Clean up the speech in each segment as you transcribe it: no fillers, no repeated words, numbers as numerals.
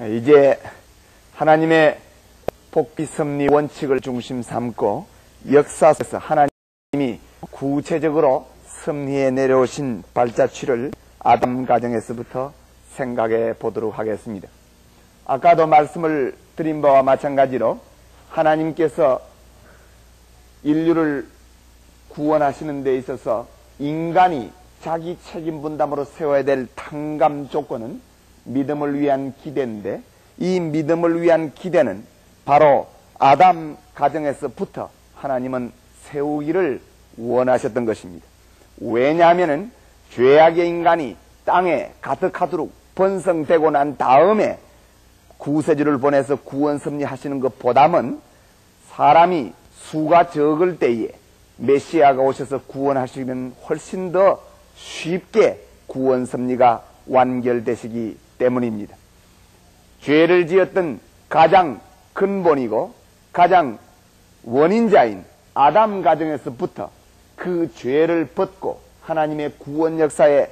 이제 하나님의 복비 섭리 원칙을 중심 삼고 역사에서 하나님이 구체적으로 섭리해 내려오신 발자취를 아담 가정에서부터 생각해 보도록 하겠습니다. 아까도 말씀을 드린 바와 마찬가지로 하나님께서 인류를 구원하시는 데 있어서 인간이 자기 책임 분담으로 세워야 될 탕감 조건은 믿음을 위한 기대인데, 이 믿음을 위한 기대는 바로 아담 가정에서부터 하나님은 세우기를 원하셨던 것입니다. 왜냐하면 죄악의 인간이 땅에 가득하도록 번성되고 난 다음에 구세주를 보내서 구원 섭리하시는 것보다는 사람이 수가 적을 때에 메시아가 오셔서 구원하시면 훨씬 더 쉽게 구원 섭리가 완결되시기 때문입니다. 죄를 지었던 가장 근본이고 가장 원인자인 아담 가정에서부터 그 죄를 벗고 하나님의 구원 역사에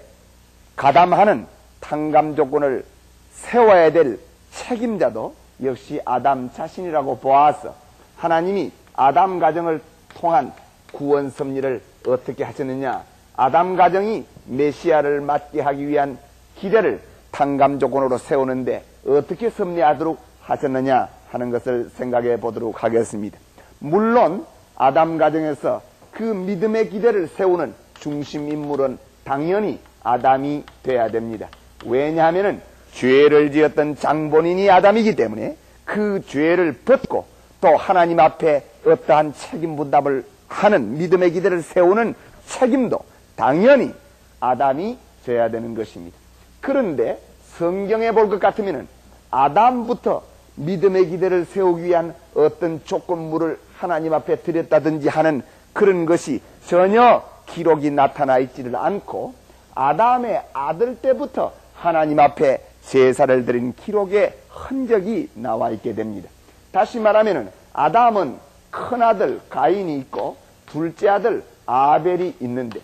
가담하는 탕감 조건을 세워야 될 책임자도 역시 아담 자신이라고 보아서 하나님이 아담 가정을 통한 구원 섭리를 어떻게 하셨느냐, 아담 가정이 메시아를 맞게 하기 위한 기대를 탕감 조건으로 세우는데 어떻게 섭리하도록 하셨느냐 하는 것을 생각해 보도록 하겠습니다. 물론 아담 가정에서 그 믿음의 기대를 세우는 중심 인물은 당연히 아담이 돼야 됩니다. 왜냐하면 죄를 지었던 장본인이 아담이기 때문에 그 죄를 벗고 또 하나님 앞에 어떠한 책임 분담을 하는 믿음의 기대를 세우는 책임도 당연히 아담이 져야 되는 것입니다. 그런데 성경에 볼 것 같으면 아담부터 믿음의 기대를 세우기 위한 어떤 조건물을 하나님 앞에 드렸다든지 하는 그런 것이 전혀 기록이 나타나 있지를 않고, 아담의 아들 때부터 하나님 앞에 제사를 드린 기록의 흔적이 나와 있게 됩니다. 다시 말하면 아담은 큰아들 가인이 있고 둘째 아들 아벨이 있는데,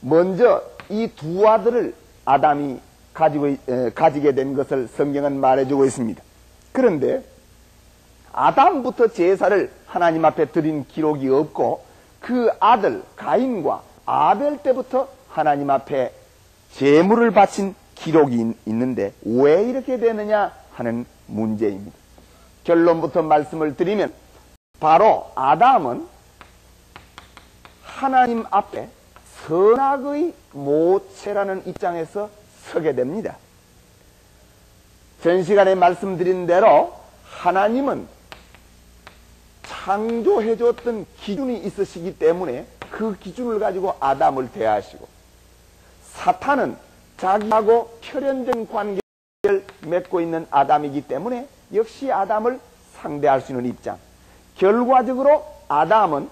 먼저 이 두 아들을 아담이 가지게 된 것을 성경은 말해주고 있습니다. 그런데 아담부터 제사를 하나님 앞에 드린 기록이 없고 그 아들 가인과 아벨 때부터 하나님 앞에 제물을 바친 기록이 있는데 왜 이렇게 되느냐 하는 문제입니다. 결론부터 말씀을 드리면 바로 아담은 하나님 앞에 선악의 모체라는 입장에서 서게 됩니다. 전 시간에 말씀드린 대로 하나님은 창조해줬던 기준이 있으시기 때문에 그 기준을 가지고 아담을 대하시고, 사탄은 자기하고 혈연적 관계를 맺고 있는 아담이기 때문에 역시 아담을 상대할 수 있는 입장. 결과적으로 아담은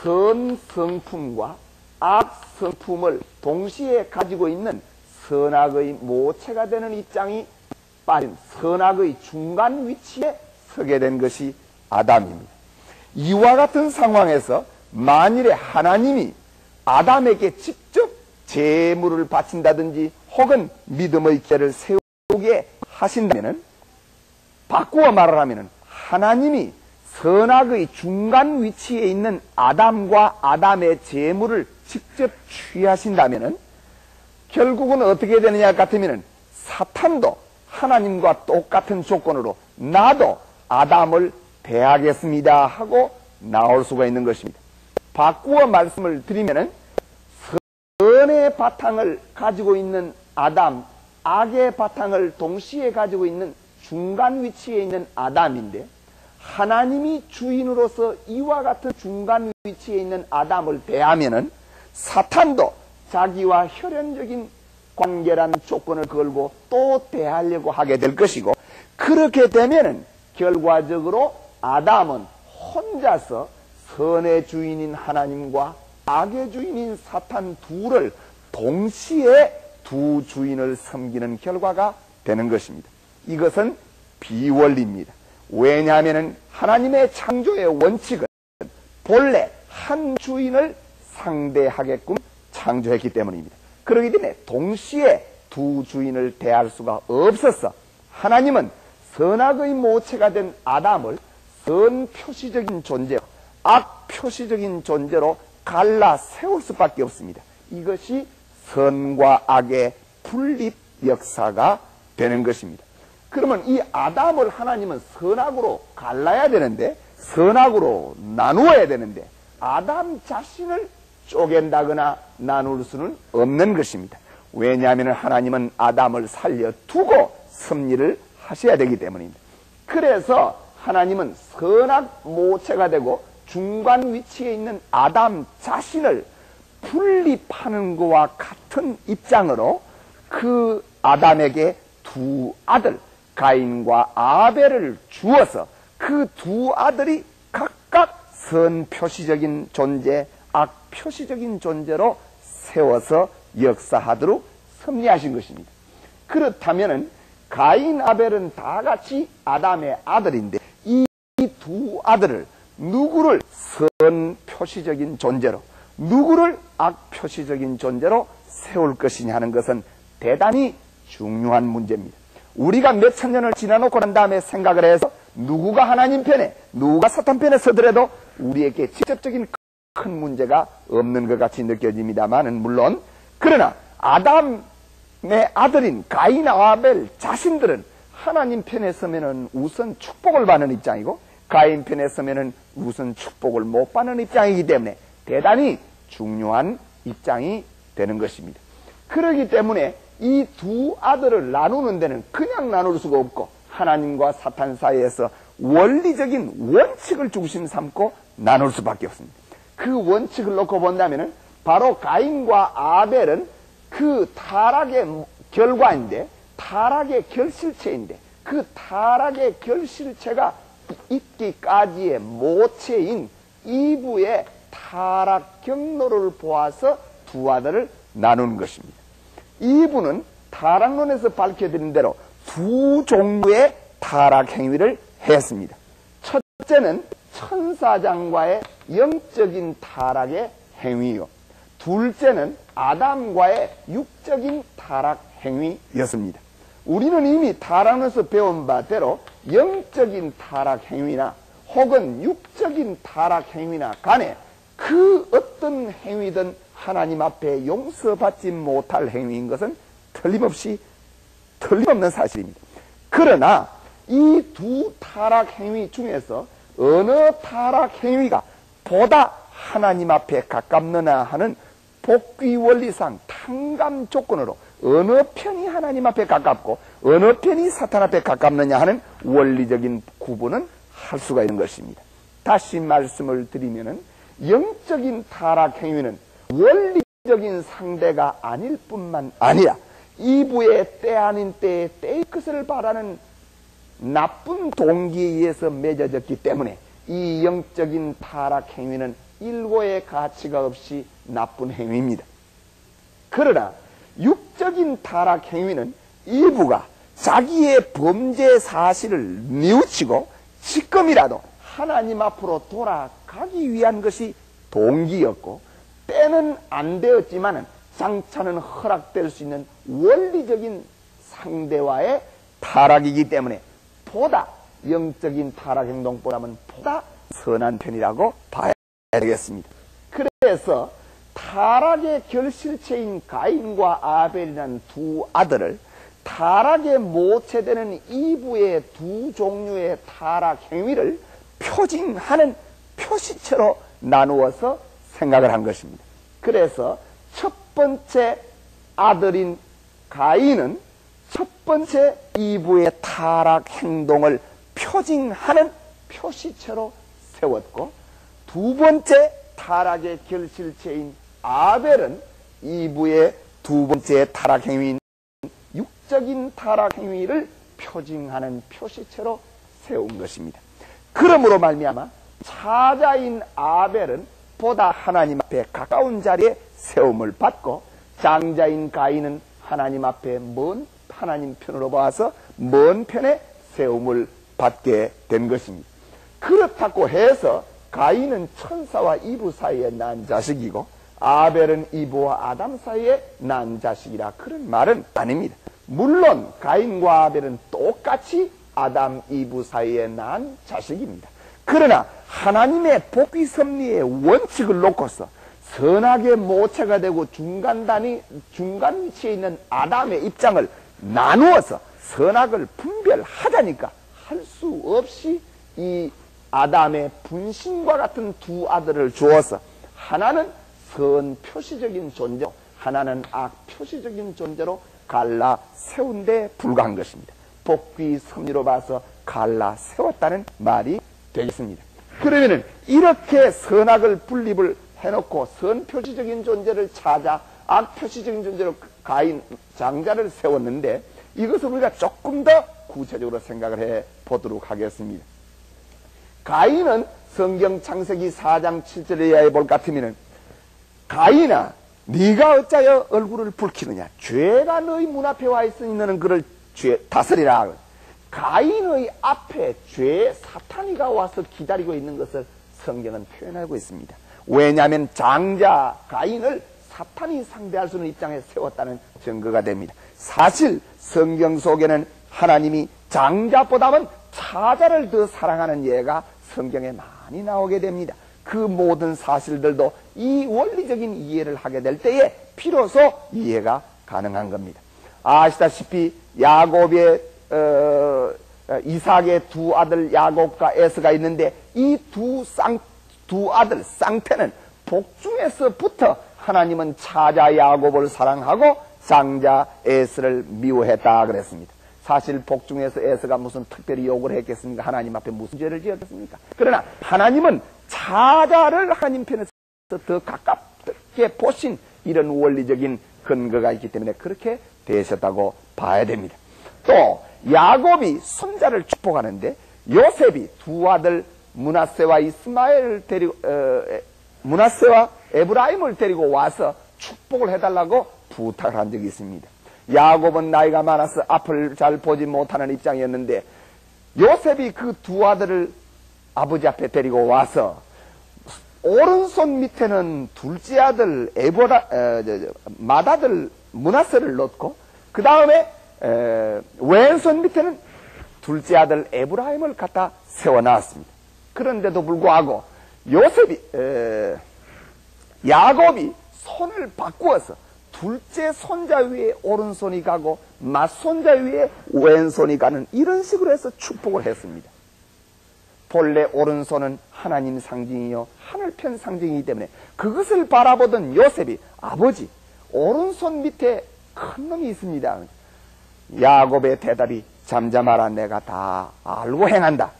선 성품과 악 성품을 동시에 가지고 있는 선악의 모체가 되는 입장이 빠진 선악의 중간 위치에 서게 된 것이 아담입니다. 이와 같은 상황에서 만일에 하나님이 아담에게 직접 제물을 바친다든지 혹은 믿음의 기대를 세우게 하신다면, 바꾸어 말을 하면 하나님이 선악의 중간 위치에 있는 아담과 아담의 제물을 직접 취하신다면 결국은 어떻게 되느냐 같으면 사탄도 하나님과 똑같은 조건으로 나도 아담을 대하겠습니다 하고 나올 수가 있는 것입니다. 바꾸어 말씀을 드리면 선의 바탕을 가지고 있는 아담, 악의 바탕을 동시에 가지고 있는 중간 위치에 있는 아담인데, 하나님이 주인으로서 이와 같은 중간 위치에 있는 아담을 대하면은 사탄도 자기와 혈연적인 관계라는 조건을 걸고 또 대하려고 하게 될 것이고, 그렇게 되면은 결과적으로 아담은 혼자서 선의 주인인 하나님과 악의 주인인 사탄 둘을 동시에 두 주인을 섬기는 결과가 되는 것입니다. 이것은 비원리입니다. 왜냐하면 하나님의 창조의 원칙은 본래 한 주인을 상대하게끔 창조했기 때문입니다. 그렇기 때문에 동시에 두 주인을 대할 수가 없어서 하나님은 선악의 모체가 된 아담을 선 표시적인 존재로, 악 표시적인 존재로 갈라 세울 수밖에 없습니다. 이것이 선과 악의 분립 역사가 되는 것입니다. 그러면 이 아담을 하나님은 선악으로 갈라야 되는데, 선악으로 나누어야 되는데, 아담 자신을 쪼갠다거나 나눌 수는 없는 것입니다. 왜냐하면 하나님은 아담을 살려두고 섭리를 하셔야 되기 때문입니다. 그래서 하나님은 선악 모체가 되고 중간 위치에 있는 아담 자신을 분립하는 것과 같은 입장으로 그 아담에게 두 아들, 가인과 아벨을 주어서 그 두 아들이 각각 선 표시적인 존재, 악 표시적인 존재로 세워서 역사하도록 섭리하신 것입니다. 그렇다면은 가인, 아벨은 다 같이 아담의 아들인데 이 두 아들을 누구를 선 표시적인 존재로, 누구를 악 표시적인 존재로 세울 것이냐 하는 것은 대단히 중요한 문제입니다. 우리가 몇 천 년을 지나놓고 난 다음에 생각을 해서 누구가 하나님 편에, 누구가 사탄 편에 서더라도 우리에게 직접적인 큰 문제가 없는 것 같이 느껴집니다만은, 물론 그러나 아담의 아들인 가인, 아벨 자신들은 하나님 편에 서면은 우선 축복을 받는 입장이고, 가인 편에 서면은 우선 축복을 못 받는 입장이기 때문에 대단히 중요한 입장이 되는 것입니다. 그렇기 때문에 이 두 아들을 나누는 데는 그냥 나눌 수가 없고, 하나님과 사탄 사이에서 원리적인 원칙을 중심 삼고 나눌 수밖에 없습니다. 그 원칙을 놓고 본다면은 바로 가인과 아벨은 그 타락의 결과인데, 타락의 결실체인데, 그 타락의 결실체가 있기까지의 모체인 이브의 타락 경로를 보아서 두 아들을 나누는 것입니다. 이브는 타락론에서 밝혀드린 대로 두 종류의 타락 행위를 했습니다. 첫째는 천사장과의 영적인 타락의 행위요, 둘째는 아담과의 육적인 타락 행위였습니다. 우리는 이미 타락론에서 배운 바대로 영적인 타락 행위나 혹은 육적인 타락 행위나 간에 그 어떤 행위든 하나님 앞에 용서받지 못할 행위인 것은 틀림없는 사실입니다. 그러나 이 두 타락 행위 중에서 어느 타락 행위가 보다 하나님 앞에 가깝느냐 하는 복귀 원리상 탕감 조건으로 어느 편이 하나님 앞에 가깝고 어느 편이 사탄 앞에 가깝느냐 하는 원리적인 구분은 할 수가 있는 것입니다. 다시 말씀을 드리면은 영적인 타락 행위는 원리적인 상대가 아닐 뿐만 아니라 이브의 때 아닌 때에 때의 것을 바라는 나쁜 동기에 의해서 맺어졌기 때문에 이 영적인 타락 행위는 일고의 가치가 없이 나쁜 행위입니다. 그러나 육적인 타락 행위는 이브가 자기의 범죄 사실을 뉘우치고 지금이라도 하나님 앞으로 돌아가기 위한 것이 동기였고, 때는 안 되었지만은 장차는 허락될 수 있는 원리적인 상대와의 타락이기 때문에 보다 영적인 타락 행동보다는 보다 선한 편이라고 봐야 되겠습니다. 그래서 타락의 결실체인 가인과 아벨이라는 두 아들을 타락의 모체되는 이브의 두 종류의 타락 행위를 표징하는 표시체로 나누어서 생각을 한 것입니다. 그래서 첫 번째 아들인 가인은 첫 번째 이브의 타락 행동을 표징하는 표시체로 세웠고, 두 번째 타락의 결실체인 아벨은 이브의 두 번째 타락 행위인 육적인 타락 행위를 표징하는 표시체로 세운 것입니다. 그러므로 말미암아 차자인 아벨은 보다 하나님 앞에 가까운 자리에 세움을 받고, 장자인 가인은 하나님 앞에 먼 하나님 편으로 봐서 먼 편에 세움을 받게 된 것입니다. 그렇다고 해서 가인은 천사와 이브 사이에 난 자식이고 아벨은 이브와 아담 사이에 난 자식이라 그런 말은 아닙니다. 물론 가인과 아벨은 똑같이 아담, 이브 사이에 난 자식입니다. 그러나 하나님의 복위 섭리의 원칙을 놓고서 선악의 모체가 되고 중간 위치에 있는 아담의 입장을 나누어서 선악을 분별하자니까 할 수 없이 이 아담의 분신과 같은 두 아들을 주어서 하나는 선 표시적인 존재로 하나는 악 표시적인 존재로 갈라 세운 데 불과한 것입니다. 복귀 섭리로 봐서 갈라 세웠다는 말이 되겠습니다. 그러면은 이렇게 선악을 분립을 해놓고 선 표시적인 존재를 찾아 악 표시적인 존재로 가인 장자를 세웠는데 이것을 우리가 조금 더 구체적으로 생각을 해 보도록 하겠습니다. 가인은 성경 창세기 4장 7절에 의하여 볼 같으면은 가인아 네가 어찌하여 얼굴을 붉히느냐 죄가 너희 문 앞에 와 있으니 너는 그를 다스리라. 가인의 앞에 죄 사탄이가 와서 기다리고 있는 것을 성경은 표현하고 있습니다. 왜냐하면 장자 가인을 사탄이 상대할 수 있는 입장에 세웠다는 증거가 됩니다. 사실 성경 속에는 하나님이 장자보다는 차자를 더 사랑하는 예가 성경에 많이 나오게 됩니다. 그 모든 사실들도 이 원리적인 이해를 하게 될 때에 비로소 이해가 가능한 겁니다. 아시다시피 야곱의 이삭의 두 아들 야곱과 에서가 있는데 이 두 아들 쌍태는 복중에서부터 하나님은 차자 야곱을 사랑하고 장자 에서를 미워했다 그랬습니다. 사실 복중에서 에서가 무슨 특별히 욕을 했겠습니까? 하나님 앞에 무슨 죄를 지었겠습니까? 그러나 하나님은 차자를 하나님 편에서 더 가깝게 보신 이런 원리적인 근거가 있기 때문에 그렇게 되셨다고 봐야 됩니다. 또 야곱이 손자를 축복하는데 요셉이 두 아들 므낫세와 므낫세와 에브라임을 데리고 와서 축복을 해달라고 부탁을 한 적이 있습니다. 야곱은 나이가 많아서 앞을 잘 보지 못하는 입장이었는데 요셉이 그 두 아들을 아버지 앞에 데리고 와서 오른손 밑에는 둘째 아들 맏아들 므낫세를 넣고 그 다음에 왼손 밑에는 둘째 아들 에브라임을 갖다 세워놨습니다. 그런데도 불구하고 야곱이 손을 바꾸어서 둘째 손자 위에 오른손이 가고 맏손자 위에 왼손이 가는 이런 식으로 해서 축복을 했습니다. 본래 오른손은 하나님 상징이요 하늘편 상징이기 때문에 그것을 바라보던 요셉이 아버지 오른손 밑에 큰 놈이 있습니다. 야곱의 대답이 잠잠하라 내가 다 알고 행한다.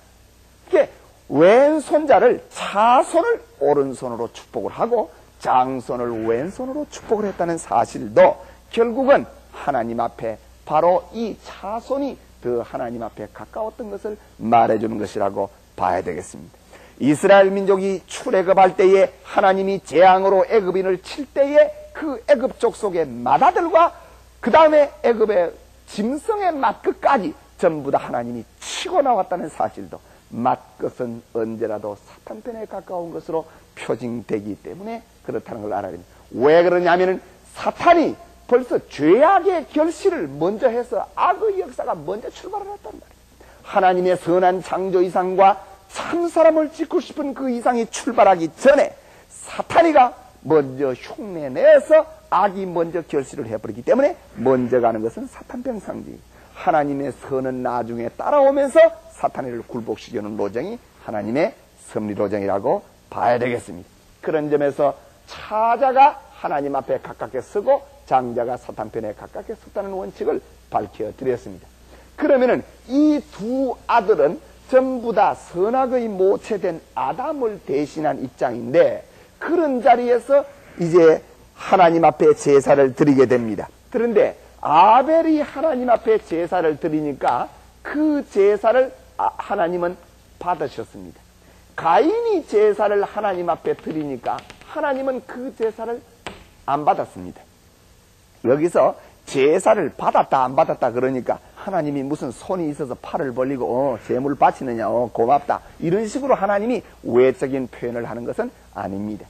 이게 왼손자를 차손을 오른손으로 축복을 하고 장손을 왼손으로 축복을 했다는 사실도 결국은 하나님 앞에 바로 이 차손이 더 하나님 앞에 가까웠던 것을 말해주는 것이라고 봐야 되겠습니다. 이스라엘 민족이 출애굽할 때에 하나님이 재앙으로 애굽인을 칠 때에 그 애굽 족속의 맏아들과 그 다음에 애굽의 짐승의 맏것까지 전부 다 하나님이 치고 나왔다는 사실도 맏것은 언제라도 사탄 편에 가까운 것으로 표징되기 때문에 그렇다는 걸 알아야 됩니다. 왜 그러냐면은 사탄이 벌써 죄악의 결실을 먼저 해서 악의 역사가 먼저 출발을 했단 말이에요. 하나님의 선한 창조 이상과 참 사람을 짓고 싶은 그 이상이 출발하기 전에 사탄이가 먼저 흉내내서 악이 먼저 결실을 해버리기 때문에 먼저 가는 것은 사탄병 상징. 하나님의 선은 나중에 따라오면서 사탄이를 굴복시키는 로정이 하나님의 섭리로정이라고 봐야 되겠습니다. 그런 점에서 차자가 하나님 앞에 가깝게 서고 장자가 사탄편에 가깝게 섰다는 원칙을 밝혀드렸습니다. 그러면은 이 두 아들은 전부 다 선악의 모체된 아담을 대신한 입장인데 그런 자리에서 이제 하나님 앞에 제사를 드리게 됩니다. 그런데 아벨이 하나님 앞에 제사를 드리니까 그 제사를 하나님은 받으셨습니다. 가인이 제사를 하나님 앞에 드리니까 하나님은 그 제사를 안 받았습니다. 여기서 제사를 받았다 안 받았다 그러니까 하나님이 무슨 손이 있어서 팔을 벌리고 제물 바치느냐 고맙다 이런 식으로 하나님이 외적인 표현을 하는 것은 아닙니다.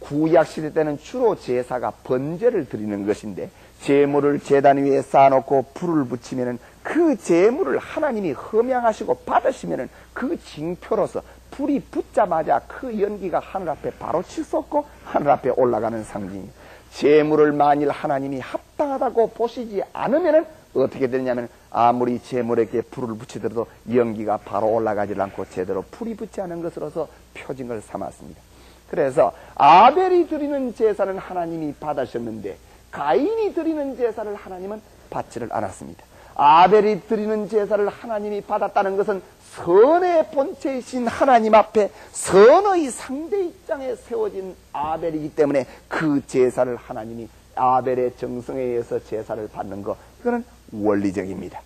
구약 시대 때는 주로 제사가 번제를 드리는 것인데 제물을 제단 위에 쌓아놓고 불을 붙이면은 그 제물을 하나님이 흠양하시고 받으시면은 그 징표로서 불이 붙자마자 그 연기가 하늘 앞에 바로 치솟고 하늘 앞에 올라가는 상징이에요. 제물을 만일 하나님이 합당하다고 보시지 않으면은 어떻게 되냐면 아무리 제물에게 불을 붙이더라도 연기가 바로 올라가지 않고 제대로 불이 붙지 않은 것으로서 표징을 삼았습니다. 그래서 아벨이 드리는 제사는 하나님이 받으셨는데 가인이 드리는 제사를 하나님은 받지를 않았습니다. 아벨이 드리는 제사를 하나님이 받았다는 것은 선의 본체이신 하나님 앞에 선의 상대 입장에 세워진 아벨이기 때문에 그 제사를 하나님이 아벨의 정성에 의해서 제사를 받는 것, 그거는 원리적입니다.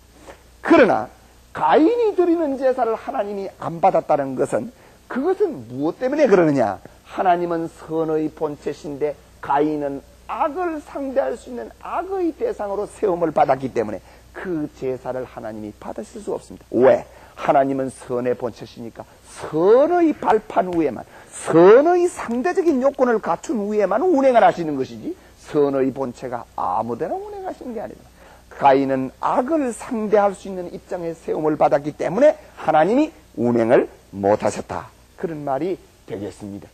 그러나 가인이 드리는 제사를 하나님이 안 받았다는 것은 그것은 무엇 때문에 그러느냐? 하나님은 선의 본체신데 가인은 악을 상대할 수 있는 악의 대상으로 세움을 받았기 때문에 그 제사를 하나님이 받으실 수가 없습니다. 왜? 하나님은 선의 본체시니까 선의 발판 후에만, 선의 상대적인 요건을 갖춘 후에만 운행을 하시는 것이지 선의 본체가 아무데나 운행하시는 게 아닙니다. 가인은 악을 상대할 수 있는 입장에 세움을 받았기 때문에 하나님이 운행을 못하셨다, 그런 말이 되겠습니다.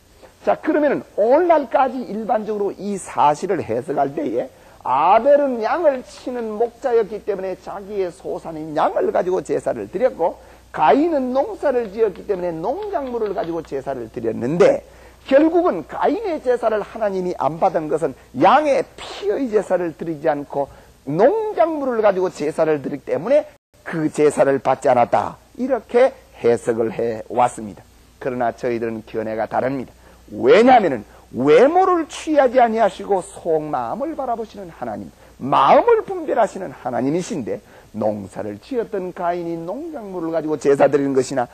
자, 그러면은 오늘날까지 일반적으로 이 사실을 해석할 때에 아벨은 양을 치는 목자였기 때문에 자기의 소산인 양을 가지고 제사를 드렸고 가인은 농사를 지었기 때문에 농작물을 가지고 제사를 드렸는데 결국은 가인의 제사를 하나님이 안 받은 것은 양의 피의 제사를 드리지 않고 농작물을 가지고 제사를 드리기 때문에 그 제사를 받지 않았다, 이렇게 해석을 해왔습니다. 그러나 저희들은 견해가 다릅니다. 왜냐하면 외모를 취하지 아니하시고 속마음을 바라보시는 하나님, 마음을 분별하시는 하나님이신데 농사를 지었던 가인이 농작물을 가지고 제사 드리는 것이나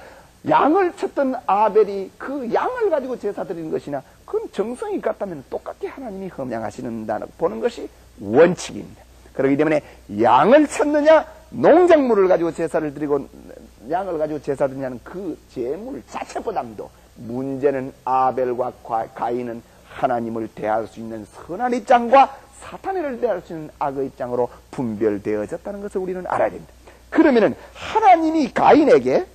양을 쳤던 아벨이 그 양을 가지고 제사 드리는 것이나 그건 정성이 같다면 똑같게 하나님이 흠양하시는다는 보는 것이 원칙입니다. 그렇기 때문에 양을 쳤느냐 농작물을 가지고 제사를 드리고 양을 가지고 제사 드리냐는 그 제물 자체보다도 문제는 아벨과 가인은 하나님을 대할 수 있는 선한 입장과 사탄을 대할 수 있는 악의 입장으로 분별되어졌다는 것을 우리는 알아야 됩니다. 그러면은 하나님이 가인에게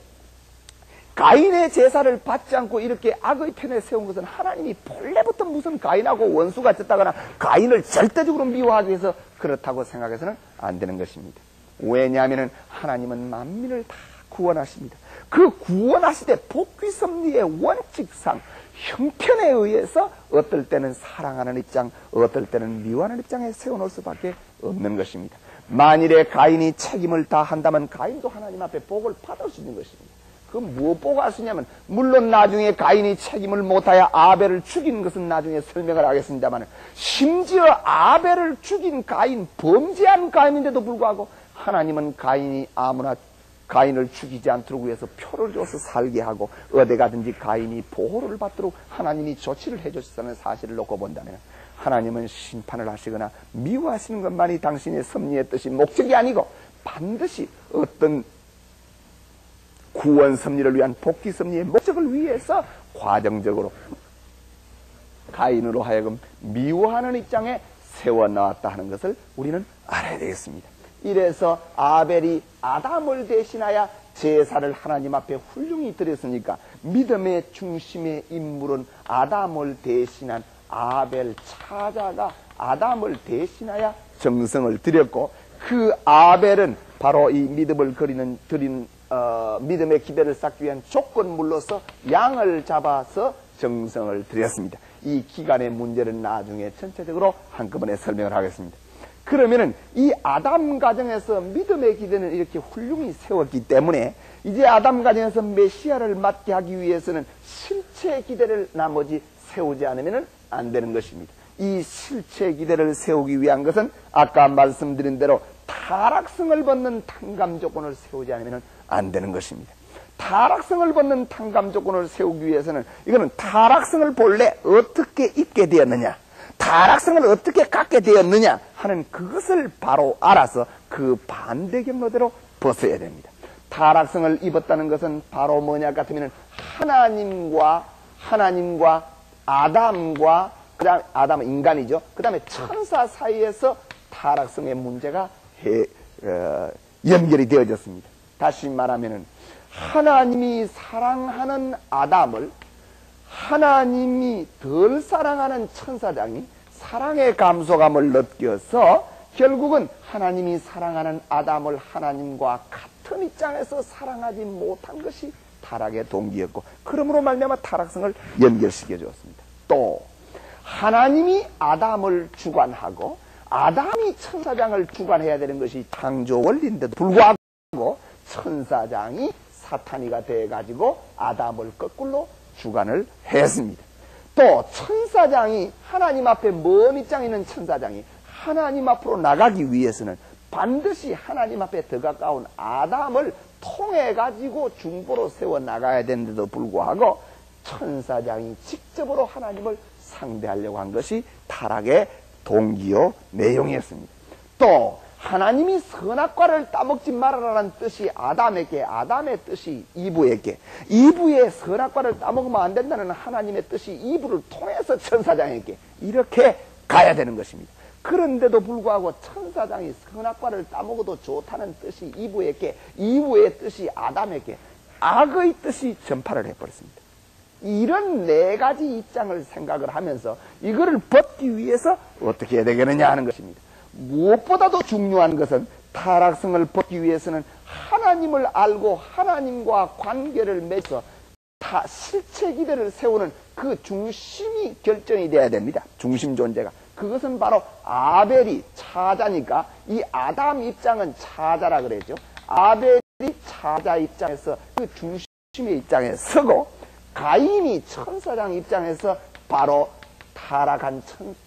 가인의 제사를 받지 않고 이렇게 악의 편에 세운 것은 하나님이 본래부터 무슨 가인하고 원수가 됐다거나 가인을 절대적으로 미워하기 위해서 그렇다고 생각해서는 안 되는 것입니다. 왜냐하면 하나님은 만민을 다 구원하십니다. 그 구원하시되 복귀섭리의 원칙상 형편에 의해서 어떨 때는 사랑하는 입장, 어떨 때는 미워하는 입장에 세워놓을 수밖에 없는 것입니다. 만일에 가인이 책임을 다한다면 가인도 하나님 앞에 복을 받을 수 있는 것입니다. 그건 무엇 보고 할 수 있냐면 물론 나중에 가인이 책임을 못하여 아벨을 죽인 것은 나중에 설명을 하겠습니다만 심지어 아벨을 죽인 가인, 범죄한 가인인데도 불구하고 하나님은 가인이 아무나 가인을 죽이지 않도록 위해서 표를 줘서 살게 하고 어디 가든지 가인이 보호를 받도록 하나님이 조치를 해주셨다는 사실을 놓고 본다면 하나님은 심판을 하시거나 미워하시는 것만이 당신의 섭리의 뜻이 목적이 아니고 반드시 어떤 구원 섭리를 위한 복귀 섭리의 목적을 위해서 과정적으로 가인으로 하여금 미워하는 입장에 세워놓았다 하는 것을 우리는 알아야 되겠습니다. 이래서 아벨이 아담을 대신하여 제사를 하나님 앞에 훌륭히 드렸으니까 믿음의 중심의 인물은 아담을 대신한 아벨 차자가 아담을 대신하여 정성을 드렸고 그 아벨은 바로 이 믿음을 드린 믿음의 기대를 쌓기 위한 조건물로서 양을 잡아서 정성을 드렸습니다. 이 기간의 문제는 나중에 전체적으로 한꺼번에 설명을 하겠습니다. 그러면은 이 아담 가정에서 믿음의 기대는 이렇게 훌륭히 세웠기 때문에 이제 아담 가정에서 메시아를 맞게 하기 위해서는 실체 기대를 나머지 세우지 않으면 안 되는 것입니다. 이 실체 기대를 세우기 위한 것은 아까 말씀드린 대로 타락성을 벗는 탕감 조건을 세우지 않으면 안 되는 것입니다. 타락성을 벗는 탕감 조건을 세우기 위해서는 이거는 타락성을 본래 어떻게 입게 되었느냐, 타락성을 어떻게 갖게 되었느냐 하는 그것을 바로 알아서 그 반대 경로대로 벗어야 됩니다. 타락성을 입었다는 것은 바로 뭐냐 같으면 하나님과 아담과 아담은 인간이죠. 그 다음에 천사 사이에서 타락성의 문제가 연결이 되어졌습니다. 다시 말하면은 하나님이 사랑하는 아담을 하나님이 덜 사랑하는 천사장이 사랑의 감소감을 느껴서 결국은 하나님이 사랑하는 아담을 하나님과 같은 입장에서 사랑하지 못한 것이 타락의 동기였고, 그러므로 말미암아 타락성을 연결시켜 주었습니다. 또 하나님이 아담을 주관하고 아담이 천사장을 주관해야 되는 것이 창조 원리인데도 불구하고 천사장이 사탄이가 돼가지고 아담을 거꾸로 주관을 했습니다. 또 천사장이 하나님 앞에 먼 입장에 있는 천사장이 하나님 앞으로 나가기 위해서는 반드시 하나님 앞에 더 가까운 아담을 통해 가지고 중보로 세워 나가야 되는데도 불구하고 천사장이 직접으로 하나님을 상대하려고 한 것이 타락의 동기요 내용이었습니다. 또 하나님이 선악과를 따먹지 말아라는 뜻이 아담에게, 아담의 뜻이 이브에게, 이브의 선악과를 따먹으면 안 된다는 하나님의 뜻이 이브를 통해서 천사장에게 이렇게 가야 되는 것입니다. 그런데도 불구하고 천사장이 선악과를 따먹어도 좋다는 뜻이 이브에게, 이브의 뜻이 아담에게 악의 뜻이 전파를 해버렸습니다. 이런 네 가지 입장을 생각을 하면서 이거를 벗기 위해서 어떻게 해야 되겠느냐 하는 것입니다. 무엇보다도 중요한 것은 타락성을 벗기 위해서는 하나님을 알고 하나님과 관계를 맺어 실체 기대를 세우는 그 중심이 결정이 돼야 됩니다. 중심 존재가. 그것은 바로 아벨이 차자니까 이 아담 입장은 차자라 그랬죠. 아벨이 차자 입장에서 그 중심의 입장에 서고 가인이 천사장 입장에서 바로 타락한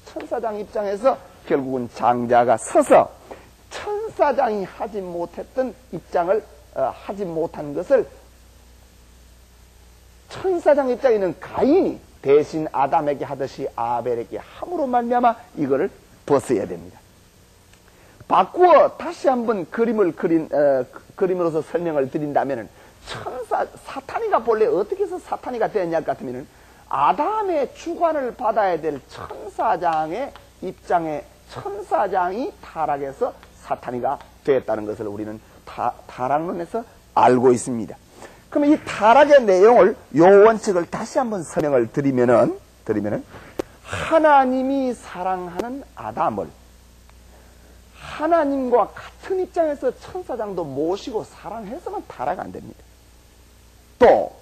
천사장 입장에서 결국은 장자가 서서 천사장이 하지 못했던 입장을 하지 못한 것을 천사장 입장에 있는 가인이 대신 아담에게 하듯이 아벨에게 함으로 말미암아 이거를 벗어야 됩니다. 바꾸어 다시 한번 그림으로서 설명을 드린다면은 사탄이가 본래 어떻게 해서 사탄이가 되었냐 같으면은 아담의 주관을 받아야 될 천사장의 입장에 천사장이 타락해서 사탄이가 되었다는 것을 우리는 타락론에서 알고 있습니다. 그러면 이 타락의 내용을, 요 원칙을 다시 한번 설명을 드리면은 하나님이 사랑하는 아담을 하나님과 같은 입장에서 천사장도 모시고 사랑해서만 타락 안 됩니다. 또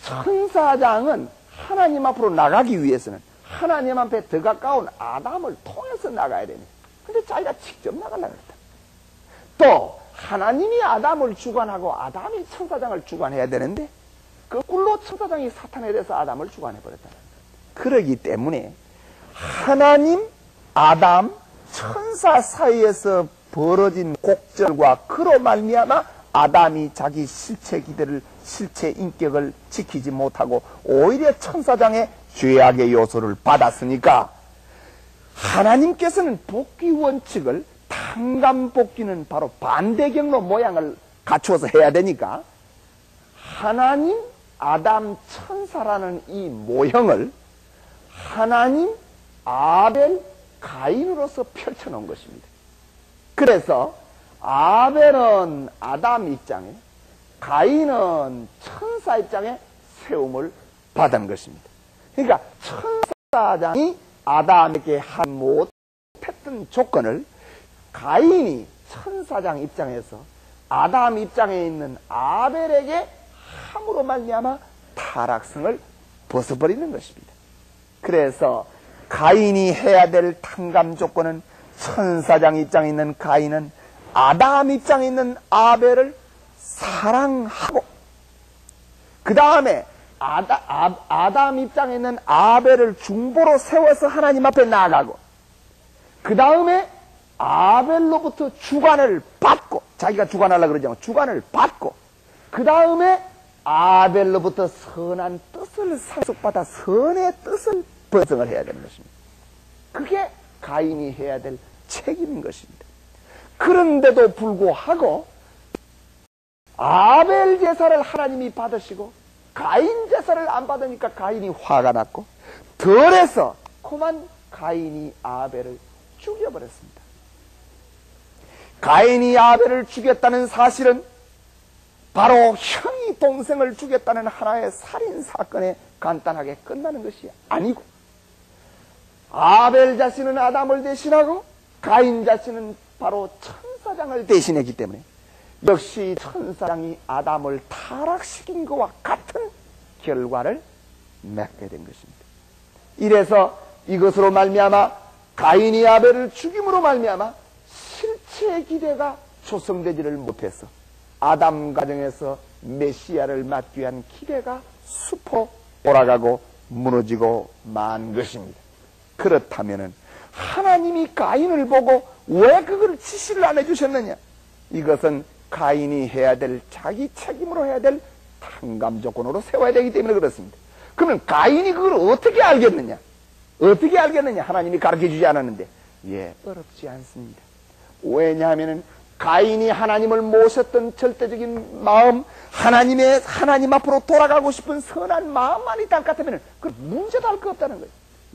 천사장은 하나님 앞으로 나가기 위해서는 하나님 앞에 더 가까운 아담을 통해서 나가야 됩니다. 근데 자기가 직접 나가려고 했다. 또 하나님이 아담을 주관하고 아담이 천사장을 주관해야 되는데 거꾸로 천사장이 사탄에 대해서 아담을 주관해버렸다. 그러기 때문에 하나님, 아담, 천사 사이에서 벌어진 곡절과 그로 말미암아 아담이 자기 실체 기대를, 실체 인격을 지키지 못하고 오히려 천사장의 죄악의 요소를 받았으니까 하나님께서는 복귀 원칙을 탕감복귀는 바로 반대 경로 모양을 갖추어서 해야 되니까 하나님, 아담, 천사라는 이 모형을 하나님, 아벨, 가인으로서 펼쳐놓은 것입니다. 그래서 아벨은 아담 입장에, 가인은 천사 입장에 세움을 받은 것입니다. 그러니까 천사장이 아담에게 한 못했던 조건을 가인이 천사장 입장에서 아담 입장에 있는 아벨에게 함으로 말미암아 타락성을 벗어버리는 것입니다. 그래서 가인이 해야 될 탕감 조건은 천사장 입장에 있는 가인은 아담 입장에 있는 아벨을 사랑하고 그 다음에 아담 입장에 있는 아벨을 중보로 세워서 하나님 앞에 나아가고 그 다음에 아벨로부터 주관을 받고 자기가 주관하려고 그러잖아요. 주관을 받고 그 다음에 아벨로부터 선한 뜻을 상속받아 선의 뜻을 번성을 해야 되는 것입니다. 그게 가인이 해야 될 책임인 것입니다. 그런데도 불구하고 아벨 제사를 하나님이 받으시고 가인 제사를 안 받으니까 가인이 화가 났고 덜해서 그만 가인이 아벨을 죽여버렸습니다. 가인이 아벨을 죽였다는 사실은 바로 형이 동생을 죽였다는 하나의 살인사건에 간단하게 끝나는 것이 아니고, 아벨 자신은 아담을 대신하고 가인 자신은 바로 천사장을 대신했기 때문에 역시 천사장이 아담을 타락시킨 것과 같은 결과를 맺게 된 것입니다. 이래서 이것으로 말미암아 가인이 아벨을 죽임으로 말미암아 실체의 기대가 조성되지를 못해서 아담 가정에서 메시아를 맞기 위한 기대가 수포 돌아가고 무너지고 만 것입니다. 그렇다면 하나님이 가인을 보고 왜 그걸 지시를 안 해주셨느냐? 이것은 가인이 해야 될, 자기 책임으로 해야 될 탕감 조건으로 세워야 되기 때문에 그렇습니다. 그러면 가인이 그걸 어떻게 알겠느냐? 어떻게 알겠느냐? 하나님이 가르쳐주지 않았는데. 어렵지 않습니다. 왜냐하면 가인이 하나님을 모셨던 절대적인 마음, 하나님 앞으로 돌아가고 싶은 선한 마음만 있다 할 것 같으면 그 문제도 할 거 없다는 거예요.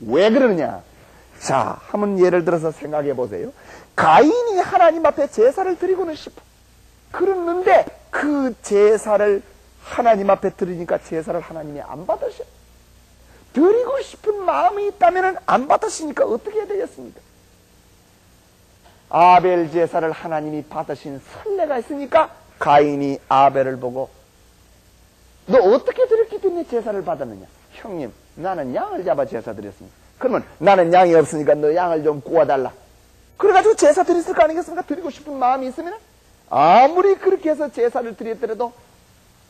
왜 그러느냐? 자, 한번 예를 들어서 생각해 보세요. 가인이 하나님 앞에 제사를 드리고는 싶어. 그랬는데 그 제사를 하나님 앞에 드리니까 제사를 하나님이 안 받으셔. 드리고 싶은 마음이 있다면 안 받으시니까 어떻게 해야 되겠습니까? 아벨 제사를 하나님이 받으신 선례가 있으니까 가인이 아벨을 보고 너 어떻게 드렸기 때문에 제사를 받았느냐? 형님, 나는 양을 잡아 제사 드렸습니다. 그러면 나는 양이 없으니까 너 양을 좀 구워달라. 그래가지고 제사 드렸을 거 아니겠습니까? 드리고 싶은 마음이 있으면 아무리 그렇게 해서 제사를 드렸더라도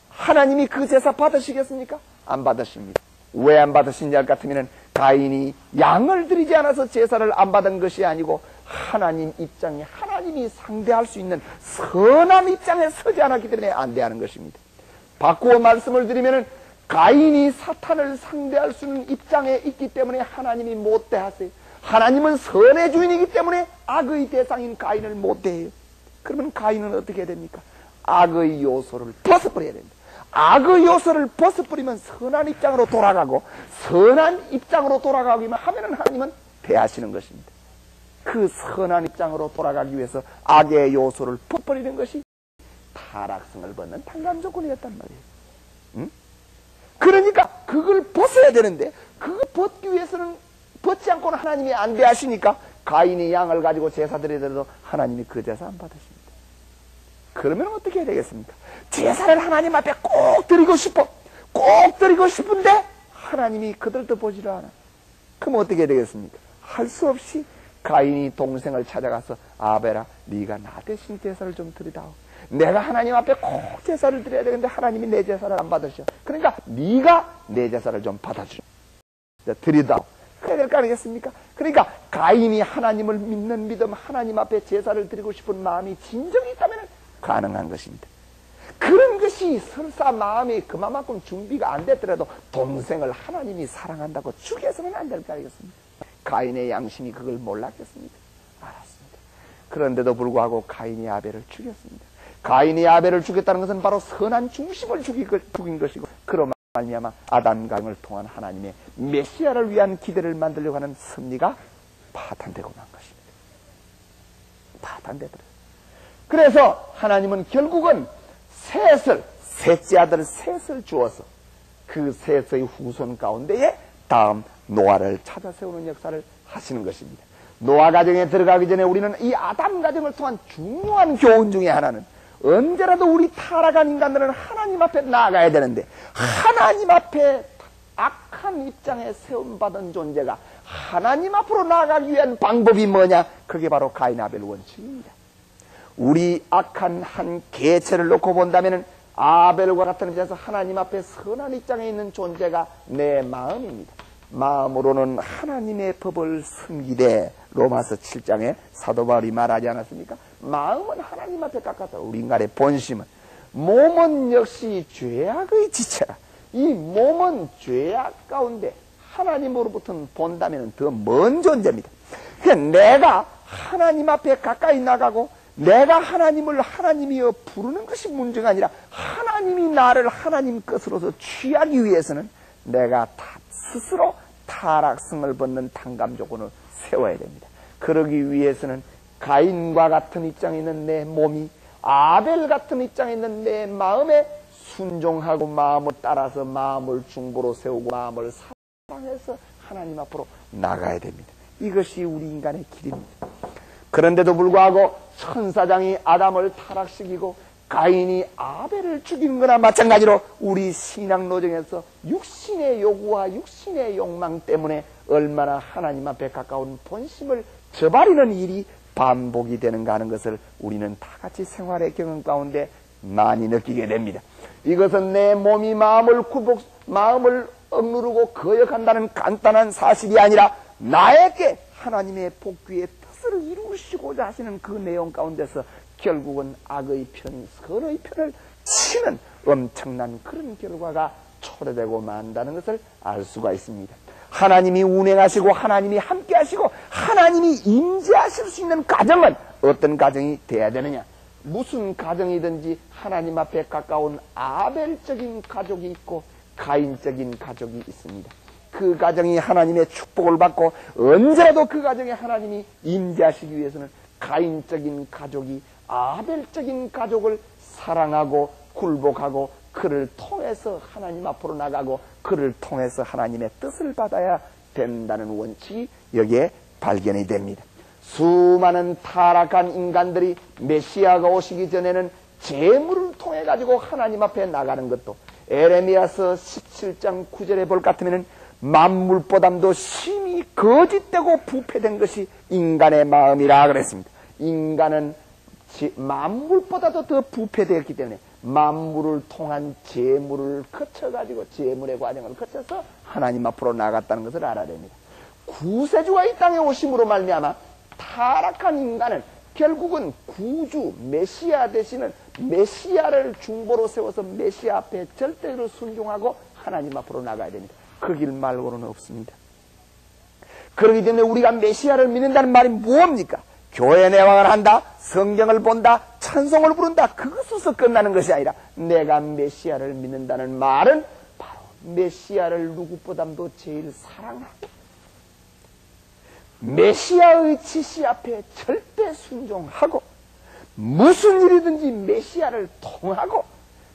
하나님이 그 제사 받으시겠습니까? 안 받으십니다. 왜 안 받으신지 알 것 같으면 가인이 양을 드리지 않아서 제사를 안 받은 것이 아니고 하나님 입장에 하나님이 상대할 수 있는 선한 입장에 서지 않았기 때문에 안 대하는 것입니다. 바꾸어 말씀을 드리면 가인이 사탄을 상대할 수 있는 입장에 있기 때문에 하나님이 못 대하세요. 하나님은 선의 주인이기 때문에 악의 대상인 가인을 못 대해요. 그러면 가인은 어떻게 해야 됩니까? 악의 요소를 벗어버려야 됩니다. 악의 요소를 벗어버리면 선한 입장으로 돌아가고, 선한 입장으로 돌아가기만 하면 하나님은 대하시는 것입니다. 그 선한 입장으로 돌아가기 위해서 악의 요소를 벗어버리는 것이 타락성을 벗는 탕감 조건이었단 말이에요. 응? 그러니까 그걸 벗어야 되는데 그걸 벗기 위해서는 벗지 않고는 하나님이 안 대하시니까 가인이 양을 가지고 제사 드리더라도 하나님이 그 제사 안 받으십니다. 그러면 어떻게 해야 되겠습니까? 제사를 하나님 앞에 꼭 드리고 싶어. 꼭 드리고 싶은데 하나님이 그들도 보지를 않아. 그럼 어떻게 해야 되겠습니까? 할 수 없이 가인이 동생을 찾아가서 아벨아, 네가 나 대신 제사를 좀 드리다오. 내가 하나님 앞에 꼭 제사를 드려야 되는데 하나님이 내 제사를 안 받으셔. 그러니까 네가 내 제사를 좀 받아주라. 드리다오. 그래야 될 거 아니겠습니까? 그러니까 가인이 하나님을 믿는 믿음, 하나님 앞에 제사를 드리고 싶은 마음이 진정이 있다면 가능한 것입니다. 그런 것이 설사 마음이 그만큼 준비가 안 됐더라도 동생을 하나님이 사랑한다고 죽여서는 안 될 거 아니겠습니까? 가인의 양심이 그걸 몰랐겠습니까? 알았습니다. 그런데도 불구하고 가인이 아벨을 죽였습니다. 가인이 아벨을 죽였다는 것은 바로 선한 중심을 죽인 것이고, 그로 말미암아 아담 가정을 통한 하나님의 메시아를 위한 기대를 만들려고 하는 섭리가 파탄되고 만 것입니다. 파탄되더라고요. 그래서 하나님은 결국은 셋째 아들 셋을 주어서 그 셋의 후손 가운데에 다음 노아를 찾아 세우는 역사를 하시는 것입니다. 노아 가정에 들어가기 전에 우리는 이 아담 가정을 통한 중요한 교훈 중에 하나는 언제라도 우리 타락한 인간들은 하나님 앞에 나아가야 되는데 하나님 앞에 악한 입장에 세움받은 존재가 하나님 앞으로 나아가기 위한 방법이 뭐냐? 그게 바로 가인 아벨 원칙입니다. 우리 악한 한 개체를 놓고 본다면 아벨과 같은 입장에서 하나님 앞에 선한 입장에 있는 존재가 내 마음입니다. 마음으로는 하나님의 법을 숨기되 로마서 7장에 사도 바울이 말하지 않았습니까? 마음은 하나님 앞에 깎아서 우리 인간의 본심은, 몸은 역시 죄악의 지체라. 이 몸은 죄악 가운데 하나님으로부터는 본다면 더 먼 존재입니다. 그러니까 내가 하나님 앞에 가까이 나가고 내가 하나님을 하나님이여 부르는 것이 문제가 아니라 하나님이 나를 하나님 것으로서 취하기 위해서는 내가 스스로 타락성을 벗는 탕감 조건을 세워야 됩니다. 그러기 위해서는 가인과 같은 입장에 있는 내 몸이 아벨 같은 입장에 있는 내 마음에 순종하고 마음을 따라서 마음을 중보로 세우고 마음을 사랑해서 하나님 앞으로 나가야 됩니다. 이것이 우리 인간의 길입니다. 그런데도 불구하고 천사장이 아담을 타락시키고 가인이 아벨을 죽이는 거나 마찬가지로 우리 신앙 노정에서 육신의 요구와 육신의 욕망 때문에 얼마나 하나님 앞에 가까운 본심을 저버리는 일이 반복이 되는가 하는 것을 우리는 다 같이 생활의 경험 가운데 많이 느끼게 됩니다. 이것은 내 몸이 마음을 억누르고 거역한다는 간단한 사실이 아니라 나에게 하나님의 복귀의 뜻을 이루시고자 하시는 그 내용 가운데서 결국은 악의 편, 선의 편을 치는 엄청난 그런 결과가 초래되고 만다는 것을 알 수가 있습니다. 하나님이 운행하시고 하나님이 함께 하시고 하나님이 임재하실 수 있는 가정은 어떤 가정이 돼야 되느냐? 무슨 가정이든지 하나님 앞에 가까운 아벨적인 가족이 있고 가인적인 가족이 있습니다. 그 가정이 하나님의 축복을 받고 언제라도 그 가정에 하나님이 임재하시기 위해서는 가인적인 가족이 아벨적인 가족을 사랑하고 굴복하고 그를 통해서 하나님 앞으로 나가고 그를 통해서 하나님의 뜻을 받아야 된다는 원칙이 여기에 발견이 됩니다. 수많은 타락한 인간들이 메시아가 오시기 전에는 재물을 통해 가지고 하나님 앞에 나가는 것도 에레미야서 17장 9절에 볼 것 같으면 만물보담도 심히 거짓되고 부패된 것이 인간의 마음이라 그랬습니다. 인간은 만물보다도 더 부패되었기 때문에 만물을 통한 재물을 거쳐가지고 재물의 과정을 거쳐서 하나님 앞으로 나갔다는 것을 알아야 됩니다. 구세주가 이 땅에 오심으로 말미암아 타락한 인간은 결국은 구주 메시아 되시는 메시아를 중보로 세워서 메시아 앞에 절대로 순종하고 하나님 앞으로 나가야 됩니다. 그 길 말고는 없습니다. 그렇기 때문에 우리가 메시아를 믿는다는 말이 무엇입니까? 교회 내왕을 한다, 성경을 본다, 찬송을 부른다, 그것으로서 끝나는 것이 아니라 내가 메시아를 믿는다는 말은 바로 메시아를 누구보다도 제일 사랑하고 메시아의 지시 앞에 절대 순종하고 무슨 일이든지 메시아를 통하고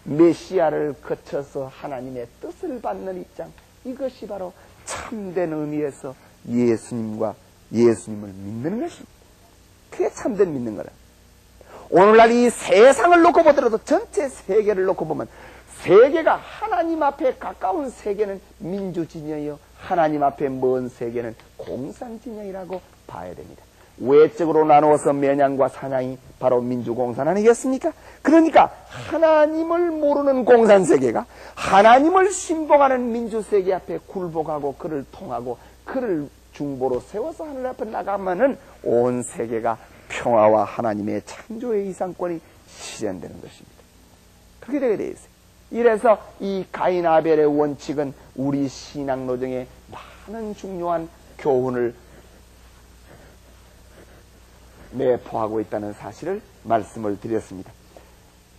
메시아를 거쳐서 하나님의 뜻을 받는 입장, 이것이 바로 참된 의미에서 예수님을 믿는 것입니다. 그게 참된 믿는 거라. 오늘날 이 세상을 놓고 보더라도 전체 세계를 놓고 보면 세계가 하나님 앞에 가까운 세계는 민주진영이요 하나님 앞에 먼 세계는 공산진영이라고 봐야 됩니다. 외적으로 나누어서 매냥과 사냥이 바로 민주공산 아니겠습니까? 그러니까 하나님을 모르는 공산세계가 하나님을 신봉하는 민주세계 앞에 굴복하고 그를 통하고 그를 중보로 세워서 하늘 앞에 나가면은 온 세계가 평화와 하나님의 창조의 이상권이 실현되는 것입니다. 그렇게 되게 되어 있어요. 이래서 이 가인 아벨의 원칙은 우리 신앙 노정에 많은 중요한 교훈을 내포하고 있다는 사실을 말씀을 드렸습니다.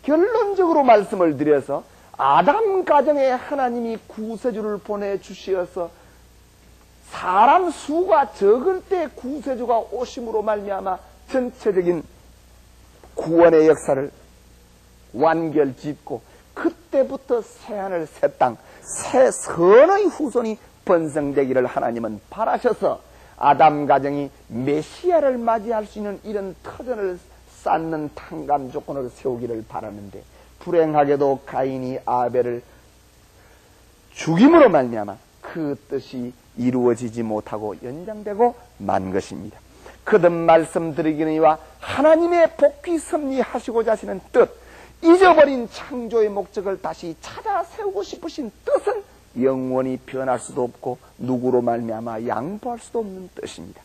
결론적으로 말씀을 드려서 아담 가정에 하나님이 구세주를 보내주시어서 사람 수가 적을 때 구세주가 오심으로 말미암아 전체적인 구원의 역사를 완결짓고 그때부터 새하늘 새 땅 새 선의 후손이 번성되기를 하나님은 바라셔서 아담 가정이 메시아를 맞이할 수 있는 이런 터전을 쌓는 탕감 조건을 세우기를 바라는데 불행하게도 가인이 아벨을 죽임으로 말미암아 그 뜻이 이루어지지 못하고 연장되고 만 것입니다. 거듭 말씀드리기니와 하나님의 복귀 섭리하시고자 하시는 뜻, 잊어버린 창조의 목적을 다시 찾아 세우고 싶으신 뜻은 영원히 변할 수도 없고 누구로 말미암아 양보할 수도 없는 뜻입니다.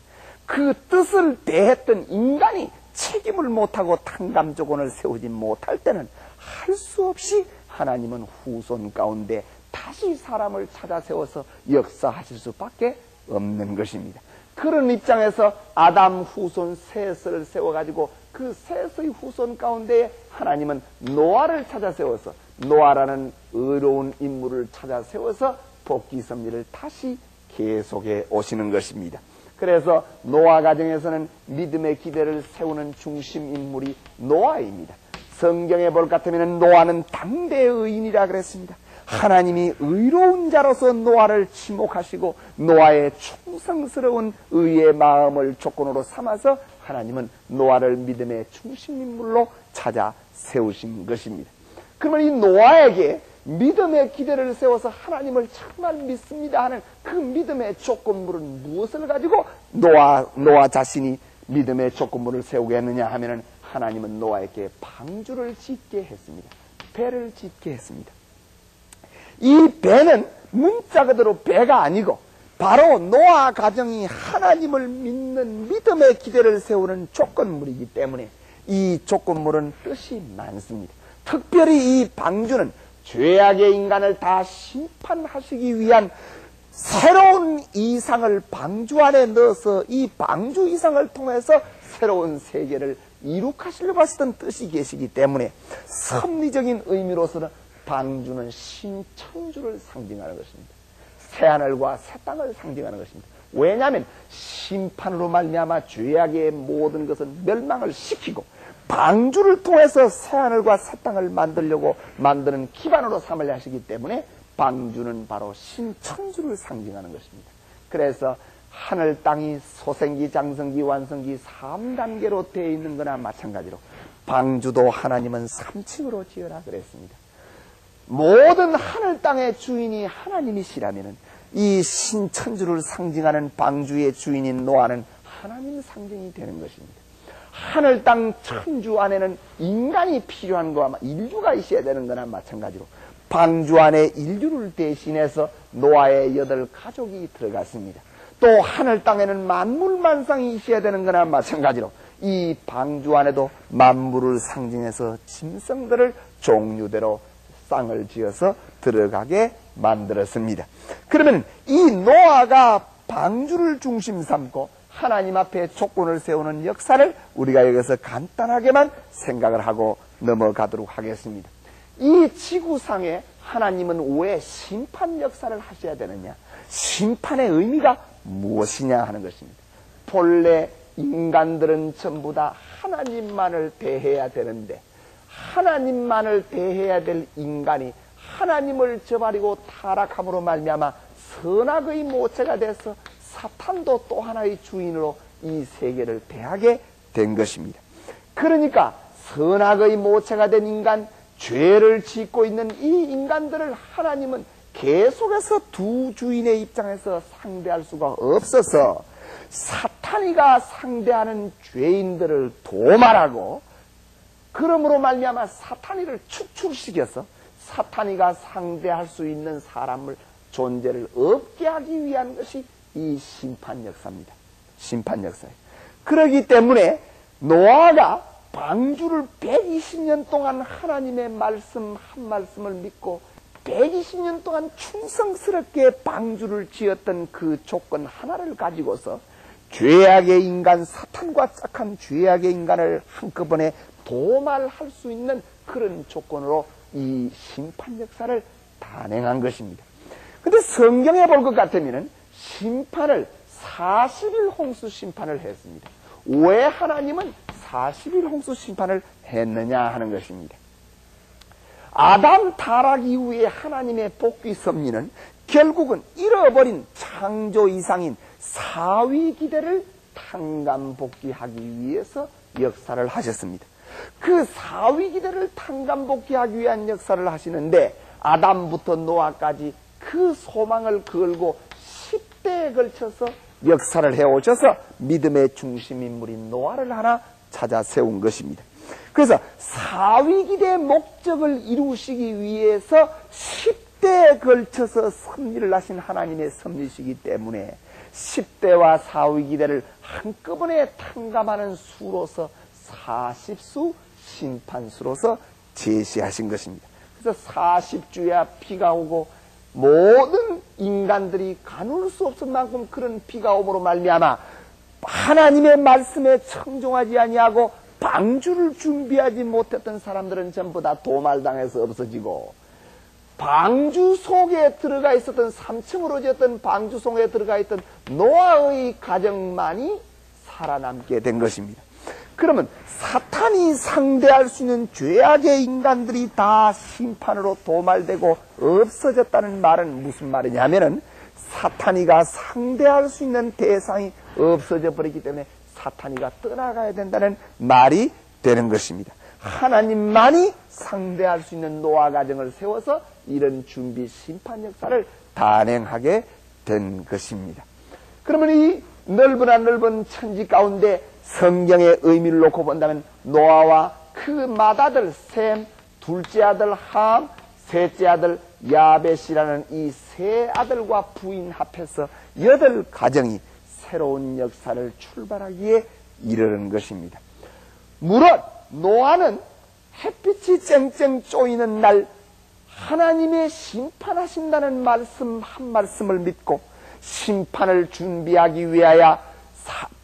그 뜻을 대했던 인간이 책임을 못하고 탕감 조건을 세우지 못할 때는 할 수 없이 하나님은 후손 가운데 다시 사람을 찾아 세워서 역사하실 수밖에 없는 것입니다. 그런 입장에서 아담 후손 셋을 세워가지고 그 셋의 후손 가운데 하나님은 노아를 찾아 세워서 노아라는 의로운 인물을 찾아 세워서 복귀 섭리를 다시 계속해 오시는 것입니다. 그래서 노아 가정에서는 믿음의 기대를 세우는 중심 인물이 노아입니다. 성경에 볼 것 같으면 노아는 당대 의인이라 그랬습니다. 하나님이 의로운 자로서 노아를 지목하시고 노아의 충성스러운 의의 마음을 조건으로 삼아서 하나님은 노아를 믿음의 중심 인물로 찾아 세우신 것입니다. 그러면 이 노아에게 믿음의 기대를 세워서 하나님을 정말 믿습니다 하는 그 믿음의 조건물은 무엇을 가지고 노아 자신이 믿음의 조건물을 세우게 했느냐 하면은 하나님은 노아에게 방주를 짓게 했습니다. 배를 짓게 했습니다. 이 배는 문자 그대로 배가 아니고 바로 노아 가정이 하나님을 믿는 믿음의 기대를 세우는 조건물이기 때문에 이 조건물은 뜻이 많습니다. 특별히 이 방주는 죄악의 인간을 다 심판하시기 위한 새로운 이상을 방주 안에 넣어서 이 방주 이상을 통해서 새로운 세계를 이룩하시려고 하시던 뜻이 계시기 때문에 섭리적인 의미로서는 방주는 신천주를 상징하는 것입니다. 새하늘과 새 땅을 상징하는 것입니다. 왜냐하면 심판으로 말미암아 죄악의 모든 것은 멸망을 시키고 방주를 통해서 새하늘과 새 땅을 만들려고 만드는 기반으로 삼으려 하시기 때문에 방주는 바로 신천주를 상징하는 것입니다. 그래서 하늘 땅이 소생기, 장성기, 완성기 3단계로 되어 있는 거나 마찬가지로 방주도 하나님은 3층으로 지으라 그랬습니다. 모든 하늘 땅의 주인이 하나님이시라면 이 신천주를 상징하는 방주의 주인인 노아는 하나님 상징이 되는 것입니다. 하늘 땅 천주 안에는 인간이 필요한 거와 인류가 있어야 되는 거나 마찬가지로 방주 안에 인류를 대신해서 노아의 8 가족이 들어갔습니다. 또 하늘 땅에는 만물만상이 있어야 되는 거나 마찬가지로 이 방주 안에도 만물을 상징해서 짐승들을 종류대로 쌍을 지어서 들어가게 만들었습니다. 그러면 이 노아가 방주를 중심 삼고 하나님 앞에 조건을 세우는 역사를 우리가 여기서 간단하게만 생각을 하고 넘어가도록 하겠습니다. 이 지구상에 하나님은 왜 심판 역사를 하셔야 되느냐? 심판의 의미가 무엇이냐 하는 것입니다. 본래 인간들은 전부 다 하나님만을 대해야 되는데 하나님만을 대해야 될 인간이 하나님을 저버리고 타락함으로 말미암아 선악의 모체가 돼서 사탄도 또 하나의 주인으로 이 세계를 대하게 된 것입니다. 그러니까 선악의 모체가 된 인간, 죄를 짓고 있는 이 인간들을 하나님은 계속해서 두 주인의 입장에서 상대할 수가 없어서 사탄이가 상대하는 죄인들을 도말하고 그러므로 말미암아 사탄이를 축출시켜서 사탄이가 상대할 수 있는 사람을 존재를 없게 하기 위한 것이 이 심판 역사입니다. 심판 역사예요. 그렇기 때문에 노아가 방주를 120년 동안 하나님의 말씀 한 말씀을 믿고 120년 동안 충성스럽게 방주를 지었던 그 조건 하나를 가지고서 죄악의 인간, 사탄과 짝한 죄악의 인간을 한꺼번에 도말할 수 있는 그런 조건으로 이 심판 역사를 단행한 것입니다. 근데 성경에 볼 것 같으면 심판을 40일 홍수 심판을 했습니다. 왜 하나님은 40일 홍수 심판을 했느냐 하는 것입니다. 아담 타락 이후에 하나님의 복귀 섭리는 결국은 잃어버린 창조 이상인 사위 기대를 탕감복귀하기 위해서 역사를 하셨습니다. 그 사위 기대를 탕감복귀하기 위한 역사를 하시는데 아담부터 노아까지 그 소망을 걸고 10대에 걸쳐서 역사를 해오셔서 믿음의 중심인물인 노아를 하나 찾아 세운 것입니다. 그래서 사위기대의 목적을 이루시기 위해서 10대에 걸쳐서 섭리를 하신 하나님의 섭리시기 때문에 10대와 사위기대를 한꺼번에 탕감하는 수로서 40수 심판수로서 제시하신 것입니다. 그래서 40주야 비가 오고 모든 인간들이 가눌 수 없을 만큼 그런 비가 오므로 말미암아 하나님의 말씀에 청종하지 아니하고 방주를 준비하지 못했던 사람들은 전부 다 도말당해서 없어지고 방주 속에 들어가 있었던 3층으로 지었던 방주 속에 들어가 있던 노아의 가정만이 살아남게 된 것입니다. 그러면 사탄이 상대할 수 있는 죄악의 인간들이 다 심판으로 도말되고 없어졌다는 말은 무슨 말이냐면은 사탄이가 상대할 수 있는 대상이 없어져 버리기 때문에 사탄이가 떠나가야 된다는 말이 되는 것입니다. 하나님만이 상대할 수 있는 노아 가정을 세워서 이런 준비 심판 역사를 단행하게 된 것입니다. 그러면 이 넓은 천지 가운데 성경의 의미를 놓고 본다면 노아와 그 맏아들 셈, 둘째 아들 함, 셋째 아들 야벳이라는 이 세 아들과 부인 합해서 8가정이 새로운 역사를 출발하기에 이르는 것입니다. 물론 노아는 햇빛이 쨍쨍 쪼이는 날 하나님의 심판하신다는 말씀 한 말씀을 믿고 심판을 준비하기 위하여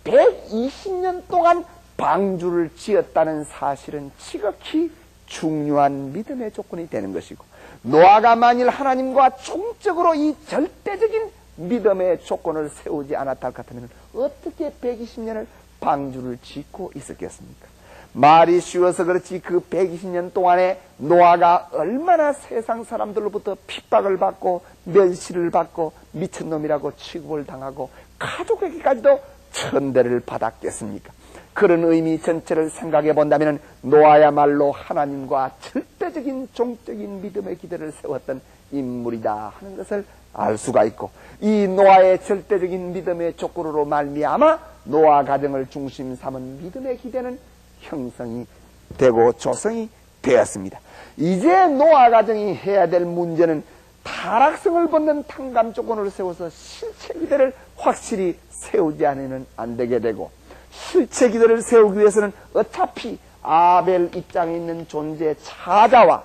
120년 동안 방주를 지었다는 사실은 지극히 중요한 믿음의 조건이 되는 것이고, 노아가 만일 하나님과 종적으로 이 절대적인 믿음의 조건을 세우지 않았다 할 것 같으면 어떻게 120년을 방주를 짓고 있었겠습니까? 말이 쉬워서 그렇지 그 120년 동안에 노아가 얼마나 세상 사람들로부터 핍박을 받고 멸시를 받고 미친놈이라고 취급을 당하고 가족에게까지도 천대를 받았겠습니까? 그런 의미 전체를 생각해 본다면 노아야말로 하나님과 절대적인 종적인 믿음의 기대를 세웠던 인물이다 하는 것을 알 수가 있고, 이 노아의 절대적인 믿음의 조건으로 말미암아 노아 가정을 중심 삼은 믿음의 기대는 형성이 되고 조성이 되었습니다. 이제 노아 가정이 해야 될 문제는 타락성을 벗는 탕감 조건을 세워서 실체 기대를 확실히 세우지 않으면 안 되게 되고, 실체 기대를 세우기 위해서는 어차피 아벨 입장에 있는 존재 차자와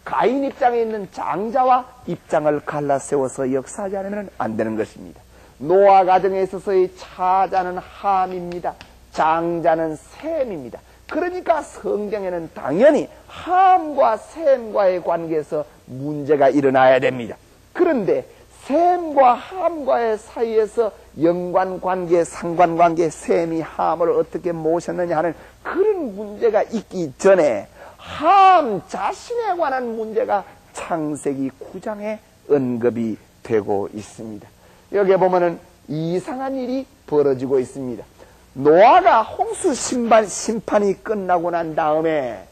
가인 입장에 있는 장자와 입장을 갈라 세워서 역사하지 않으면 안 되는 것입니다. 노아 가정에 있어서의 차자는 함입니다. 장자는 셈입니다. 그러니까 성경에는 당연히 함과 셈과의 관계에서 문제가 일어나야 됩니다. 그런데 셈과 함과의 사이에서 연관관계, 상관관계, 셈이 함을 어떻게 모셨느냐 하는 그런 문제가 있기 전에 함 자신에 관한 문제가 창세기 9장에 언급이 되고 있습니다. 여기에 보면은 이상한 일이 벌어지고 있습니다. 노아가 홍수 심판이 끝나고 난 다음에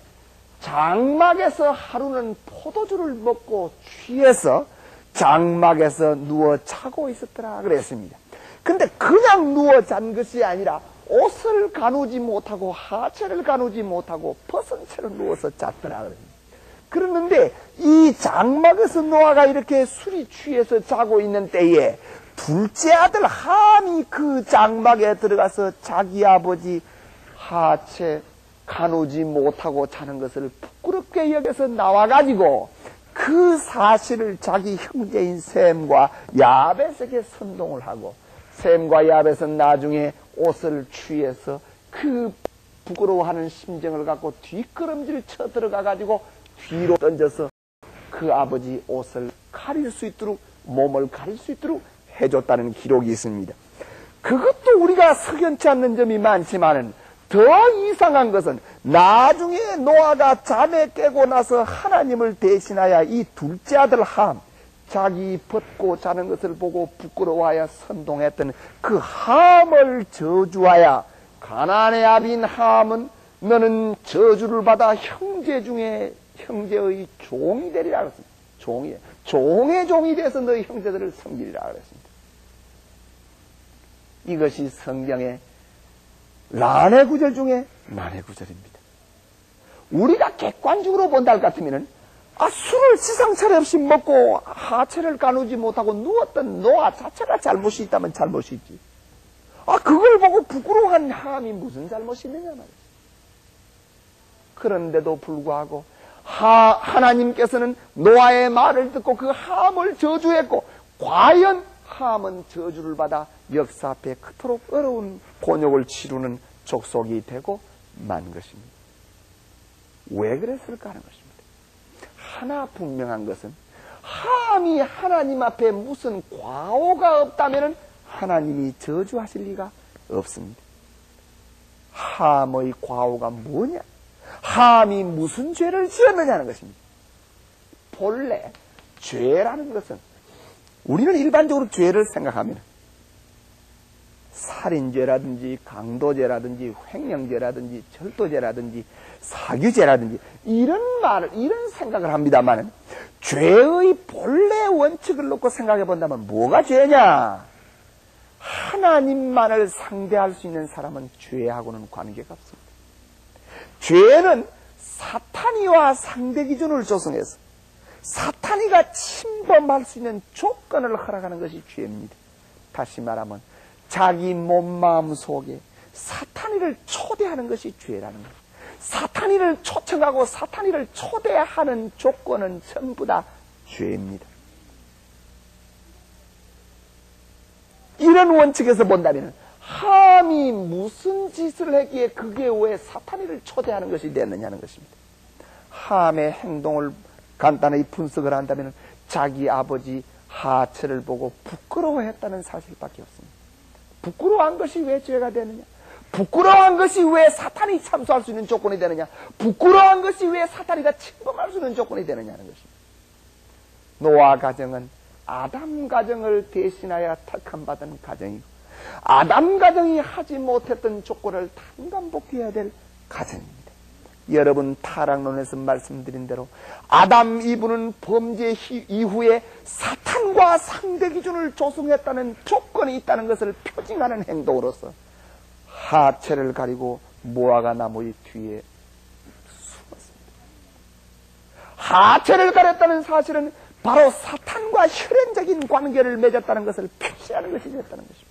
장막에서 하루는 포도주를 먹고 취해서 장막에서 누워 자고 있었더라 그랬습니다. 근데 그냥 누워 잔 것이 아니라 옷을 가누지 못하고 하체를 가누지 못하고 벗은 채로 누워서 잤더라 그랬습니다. 그러는데 이 장막에서 노아가 이렇게 술이 취해서 자고 있는 때에 둘째 아들 함이 그 장막에 들어가서 자기 아버지 하체 가누지 못하고 자는 것을 부끄럽게 여겨서 나와가지고 그 사실을 자기 형제인 셈과 야벳에게 선동을 하고, 셈과 야벳은 나중에 옷을 취해서 그 부끄러워하는 심정을 갖고 뒷걸음질 쳐 들어가가지고 뒤로 던져서 그 아버지 옷을 가릴 수 있도록, 몸을 가릴 수 있도록 해줬다는 기록이 있습니다. 그것도 우리가 석연치 않는 점이 많지만은 더 이상한 것은 나중에 노아가 잠에 깨고 나서 하나님을 대신하여 이 둘째 아들 함, 자기 벗고 자는 것을 보고 부끄러워하여 선동했던 그 함을 저주하여 가나안의 아비인 함은 너는 저주를 받아 형제 중에 형제의 종이 되리라 그랬습니다. 종의 종이 돼서 너희 형제들을 섬기리라 그랬습니다. 이것이 성경의 란의 구절 중에 란의 구절입니다. 우리가 객관적으로 본다 할 것 같으면은 술을 지상차례 없이 먹고 하체를 가누지 못하고 누웠던 노아 자체가 잘못이 있다면 잘못이 있지. 그걸 보고 부끄러워한 함이 무슨 잘못이 있느냐 말이야. 그런데도 불구하고 하나님께서는 노아의 말을 듣고 그 함을 저주했고, 과연 함은 저주를 받아 역사 앞에 그토록 어려운 곤욕을 치르는 족속이 되고 만 것입니다. 왜 그랬을까 하는 것입니다. 하나 분명한 것은 함이 하나님 앞에 무슨 과오가 없다면 하나님이 저주하실 리가 없습니다. 함의 과오가 뭐냐? 함이 무슨 죄를 지었느냐는 것입니다. 본래 죄라는 것은 우리는 일반적으로 죄를 생각하면 살인죄라든지 강도죄라든지 횡령죄라든지 절도죄라든지 사규죄라든지 이런 생각을 합니다만 죄의 본래 원칙을 놓고 생각해 본다면 뭐가 죄냐? 하나님만을 상대할 수 있는 사람은 죄하고는 관계가 없습니다. 죄는 사탄이와 상대 기준을 조성해서 사탄이가 침범할 수 있는 조건을 허락하는 것이 죄입니다. 다시 말하면 자기 몸마음 속에 사탄이를 초대하는 것이 죄라는 거예요. 사탄이를 초청하고 사탄이를 초대하는 조건은 전부 다 죄입니다. 이런 원칙에서 본다면 함이 무슨 짓을 했기에 그게 왜 사탄이를 초대하는 것이 됐느냐는 것입니다. 함의 행동을 간단히 분석을 한다면 자기 아버지 하철을 보고 부끄러워했다는 사실밖에 없습니다. 부끄러워한 것이 왜 죄가 되느냐? 부끄러워한 것이 왜 사탄이 참소할 수 있는 조건이 되느냐? 부끄러워한 것이 왜 사탄이가 침범할 수 있는 조건이 되느냐는 것입니다. 노아 가정은 아담 가정을 대신하여 택함받은 가정이고 아담 가정이 하지 못했던 조건을 탄감복해야 될 가정입니다. 여러분 타락론에서 말씀드린 대로 아담 이브는 범죄 이후에 사탄과 상대 기준을 조성했다는 조건이 있다는 것을 표징하는 행동으로서 하체를 가리고 무화과 나무의 뒤에 숨었습니다. 하체를 가렸다는 사실은 바로 사탄과 혈연적인 관계를 맺었다는 것을 표시하는 것이 됐다는 것입니다.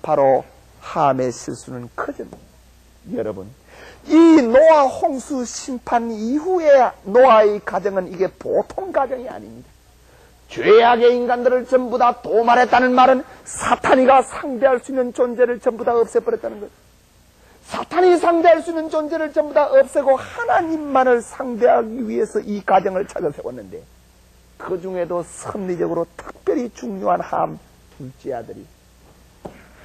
바로 함의 실수는 커집니다. 여러분, 이 노아 홍수 심판 이후에 노아의 가정은 이게 보통 가정이 아닙니다. 죄악의 인간들을 전부 다 도말했다는 말은 사탄이가 상대할 수 있는 존재를 전부 다 없애버렸다는 것. 사탄이 상대할 수 있는 존재를 전부 다 없애고 하나님만을 상대하기 위해서 이 가정을 찾아 세웠는데 그 중에도 섭리적으로 특별히 중요한 함 둘째 아들이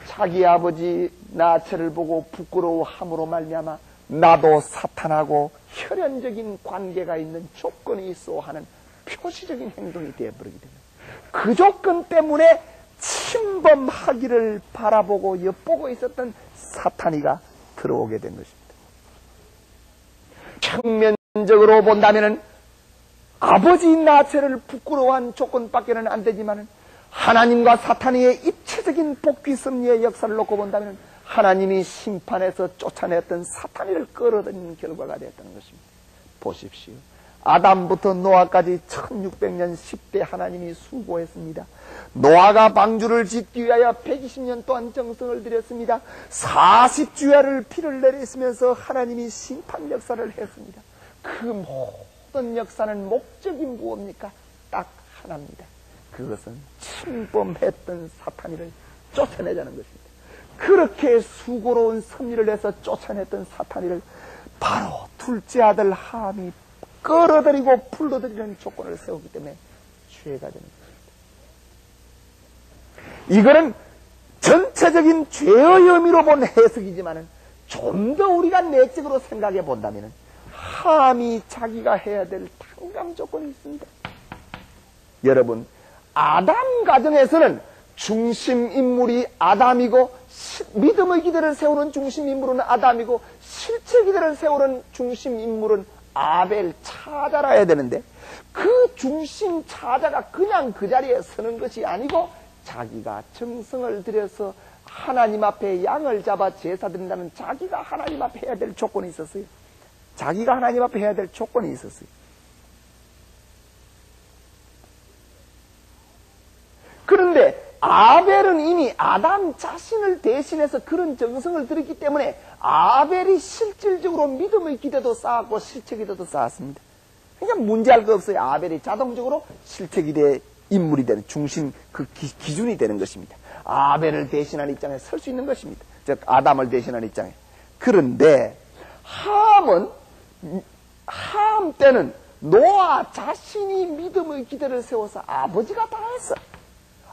자기 아버지 나체를 보고 부끄러워함으로 말미암아 나도 사탄하고 혈연적인 관계가 있는 조건이 있어 하는 표시적인 행동이 되어버리게 됩니다. 그 조건 때문에 침범하기를 바라보고 엿보고 있었던 사탄이가 들어오게 된 것입니다. 평면적으로 본다면 아버지 나체를 부끄러워한 조건밖에는 안 되지만 하나님과 사탄이의 입체적인 복귀 섭리의 역사를 놓고 본다면 하나님이 심판해서 쫓아냈던 사탄이를 끌어들이는 결과가 되었다는 것입니다. 보십시오. 아담부터 노아까지 1600년 10대 하나님이 수고했습니다. 노아가 방주를 짓기 위하여 120년 동안 정성을 들였습니다. 40주야를 피를 내리시면서 하나님이 심판 역사를 했습니다. 그 모든 역사는 목적이 무엇입니까? 딱 하나입니다. 그것은 침범했던 사탄이를 쫓아내자는 것입니다. 그렇게 수고로운 섭리를 해서 쫓아냈던 사탄이를 바로 둘째 아들 함이 끌어들이고 불러들이는 조건을 세우기 때문에 죄가 되는 것입니다. 이거는 전체적인 죄의 의미로 본 해석이지만 좀 더 우리가 내적으로 생각해 본다면 함이 자기가 해야 될 탕감 조건이 있습니다. 여러분, 아담 가정에서는 중심 인물이 아담이고 믿음의 기대를 세우는 중심 인물은 아담이고 실체 기대를 세우는 중심 인물은 아벨 차자라 해야 되는데 그 중심 차자가 그냥 그 자리에 서는 것이 아니고 자기가 정성을 들여서 하나님 앞에 양을 잡아 제사 드린다면 자기가 하나님 앞에 해야 될 조건이 있었어요. 자기가 하나님 앞에 해야 될 조건이 있었어요. 그런데 아벨은 이미 아담 자신을 대신해서 그런 정성을 들였기 때문에 아벨이 실질적으로 믿음의 기대도 쌓았고 실체 기대도 쌓았습니다. 그러니까 문제할 거 없어요. 아벨이 자동적으로 실체 기대의 인물이 되는 중심 그 기준이 되는 것입니다. 아벨을 대신하는 입장에 설 수 있는 것입니다. 즉 아담을 대신하는 입장에. 그런데 함 때는 노아 자신이 믿음의 기대를 세워서 아버지가 다 했어.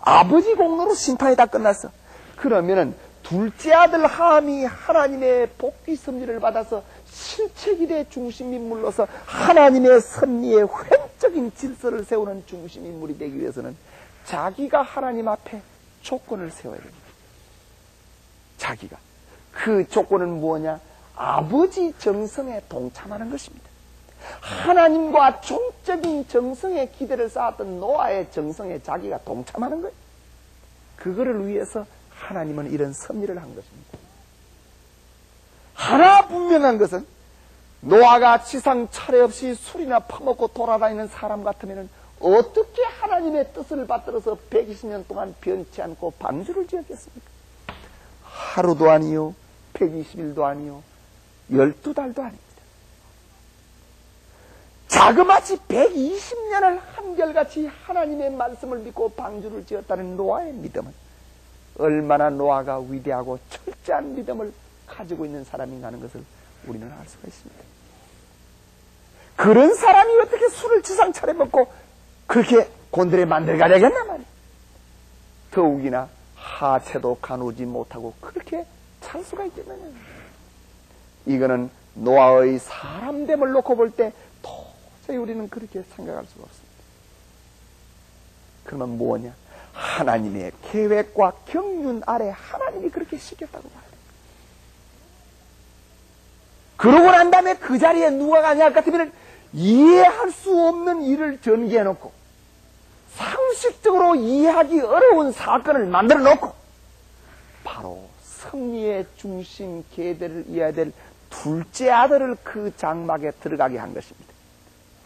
아버지 공로로 심판이 다 끝났어. 그러면은 둘째 아들 함이 하나님의 복귀 섭리를 받아서 실체 기대 중심 인물로서 하나님의 섭리의 획적인 질서를 세우는 중심 인물이 되기 위해서는 자기가 하나님 앞에 조건을 세워야 됩니다. 자기가. 그 조건은 뭐냐? 아버지 정성에 동참하는 것입니다. 하나님과 종적인 정성의 기대를 쌓았던 노아의 정성에 자기가 동참하는 거예요. 그거를 위해서 하나님은 이런 섭리를 한 것입니다. 하나 분명한 것은 노아가 지상 차례 없이 술이나 퍼먹고 돌아다니는 사람 같으면 어떻게 하나님의 뜻을 받들어서 120년 동안 변치 않고 방주를 지었겠습니까? 하루도 아니요, 120일도 아니요, 12달도 아닙니다. 자그마치 120년을 한결같이 하나님의 말씀을 믿고 방주를 지었다는 노아의 믿음은 얼마나 노아가 위대하고 철저한 믿음을 가지고 있는 사람인가 하는 것을 우리는 알 수가 있습니다. 그런 사람이 어떻게 술을 지상 차례 먹고 그렇게 곤드레 만들어가려겠나 말이야. 더욱이나 하체도 가누지 못하고 그렇게 찰 수가 있겠느냐. 이거는 노아의 사람됨을 놓고 볼 때 도저히 우리는 그렇게 생각할 수가 없습니다. 그러면 뭐냐? 하나님의 계획과 경륜 아래 하나님이 그렇게 시켰다고 말해요. 그러고 난 다음에 그 자리에 누가 가냐 할 것 같으면 이해할 수 없는 일을 전개해놓고 상식적으로 이해하기 어려운 사건을 만들어 놓고 바로 섭리의 중심 계대를 이어야 될 둘째 아들을 그 장막에 들어가게 한 것입니다.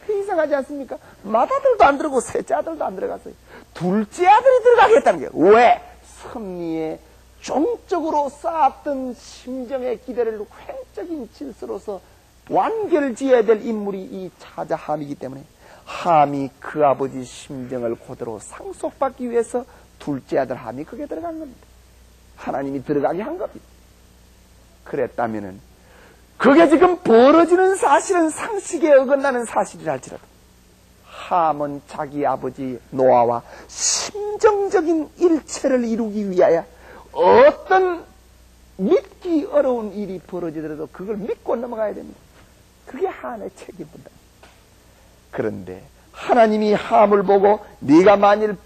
이상하지 않습니까? 맏아들도 안 들어가고 셋째 아들도 안 들어갔어요. 둘째 아들이 들어가겠다는 거예요. 왜? 섭리의 종적으로 쌓았던 심정의 기대를 획적인 질서로서 완결지어야 될 인물이 이 차자 함이기 때문에 함이 그 아버지 심정을 그대로 상속받기 위해서 둘째 아들 함이 그게 들어간 겁니다. 하나님이 들어가게 한 겁니다. 그랬다면은 그게 지금 벌어지는 사실은 상식에 어긋나는 사실이랄지라도 함은 자기 아버지 노아와 심정적인 일체를 이루기 위하여 어떤 믿기 어려운 일이 벌어지더라도 그걸 믿고 넘어가야 됩니다. 그게 함의 책임입니다. 그런데 하나님이 함을 보고 네가 만일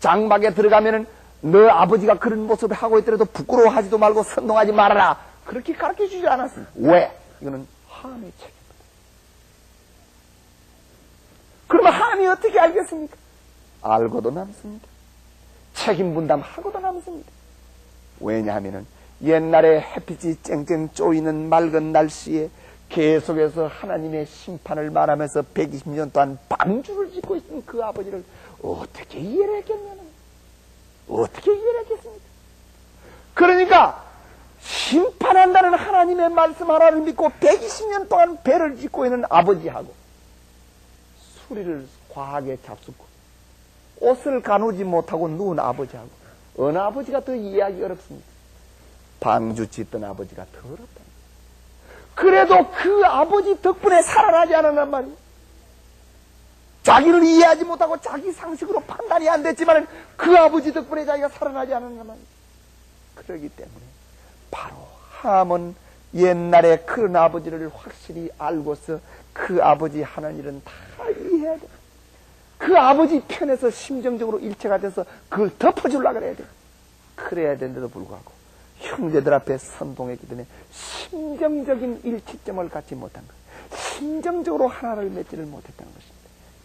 장막에 들어가면은 너 아버지가 그런 모습을 하고 있더라도 부끄러워하지도 말고 선동하지 말아라. 그렇게 가르쳐주지 않았습니다. 왜? 이거는 함의 책임입니다. 그러면 함이 어떻게 알겠습니까? 알고도 남습니다. 책임 분담하고도 남습니다. 왜냐하면 옛날에 햇빛이 쨍쨍 쪼이는 맑은 날씨에 계속해서 하나님의 심판을 말하면서 120년 동안 방주를 짓고 있던 그 아버지를 어떻게 이해를 했겠냐는, 어떻게 이해를 했겠습니까? 그러니까 심판한다는 하나님의 말씀 하나를 믿고 120년 동안 배를 짓고 있는 아버지하고 수리를 과하게 잡수고 옷을 가누지 못하고 누운 아버지하고 어느 아버지가 더 이해하기 어렵습니까? 방주 짓던 아버지가 더 어렵다. 그래도 그 아버지 덕분에 살아나지 않았단 말이에요. 자기를 이해하지 못하고 자기 상식으로 판단이 안 됐지만 그 아버지 덕분에 자기가 살아나지 않았단 말이에요. 그러기 때문에 바로 함은 옛날에 그런 아버지를 확실히 알고서 그 아버지 하는 일은 다 이해해야 돼. 그 아버지 편에서 심정적으로 일체가 돼서 그걸 덮어주려고 그래야 돼. 그래야 되는데도 불구하고 형제들 앞에 선동했기 때문에 심정적인 일치점을 갖지 못한 것, 심정적으로 하나를 맺지를 못했다는 것입니다.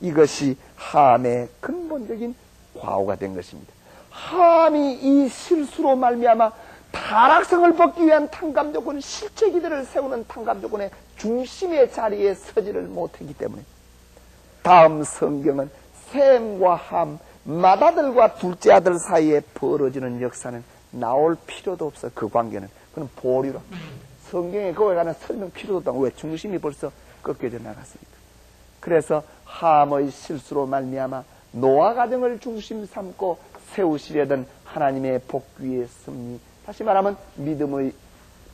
이것이 함의 근본적인 과오가 된 것입니다. 함이 이 실수로 말미암아 타락성을 벗기 위한 탕감 조건, 실체 기대를 세우는 탕감 조건의 중심의 자리에 서지를 못했기 때문에 다음 성경은 셈과 함, 맏아들과 둘째 아들 사이에 벌어지는 역사는 나올 필요도 없어. 그 관계는 그건 보류라. 성경에 그거에 관한 설명 필요도 없다고. 왜? 중심이 벌써 꺾여져 나갔으니까. 그래서 함의 실수로 말미암아 노아 가정을 중심 삼고 세우시려던 하나님의 복귀의 섭리, 다시 말하면 믿음의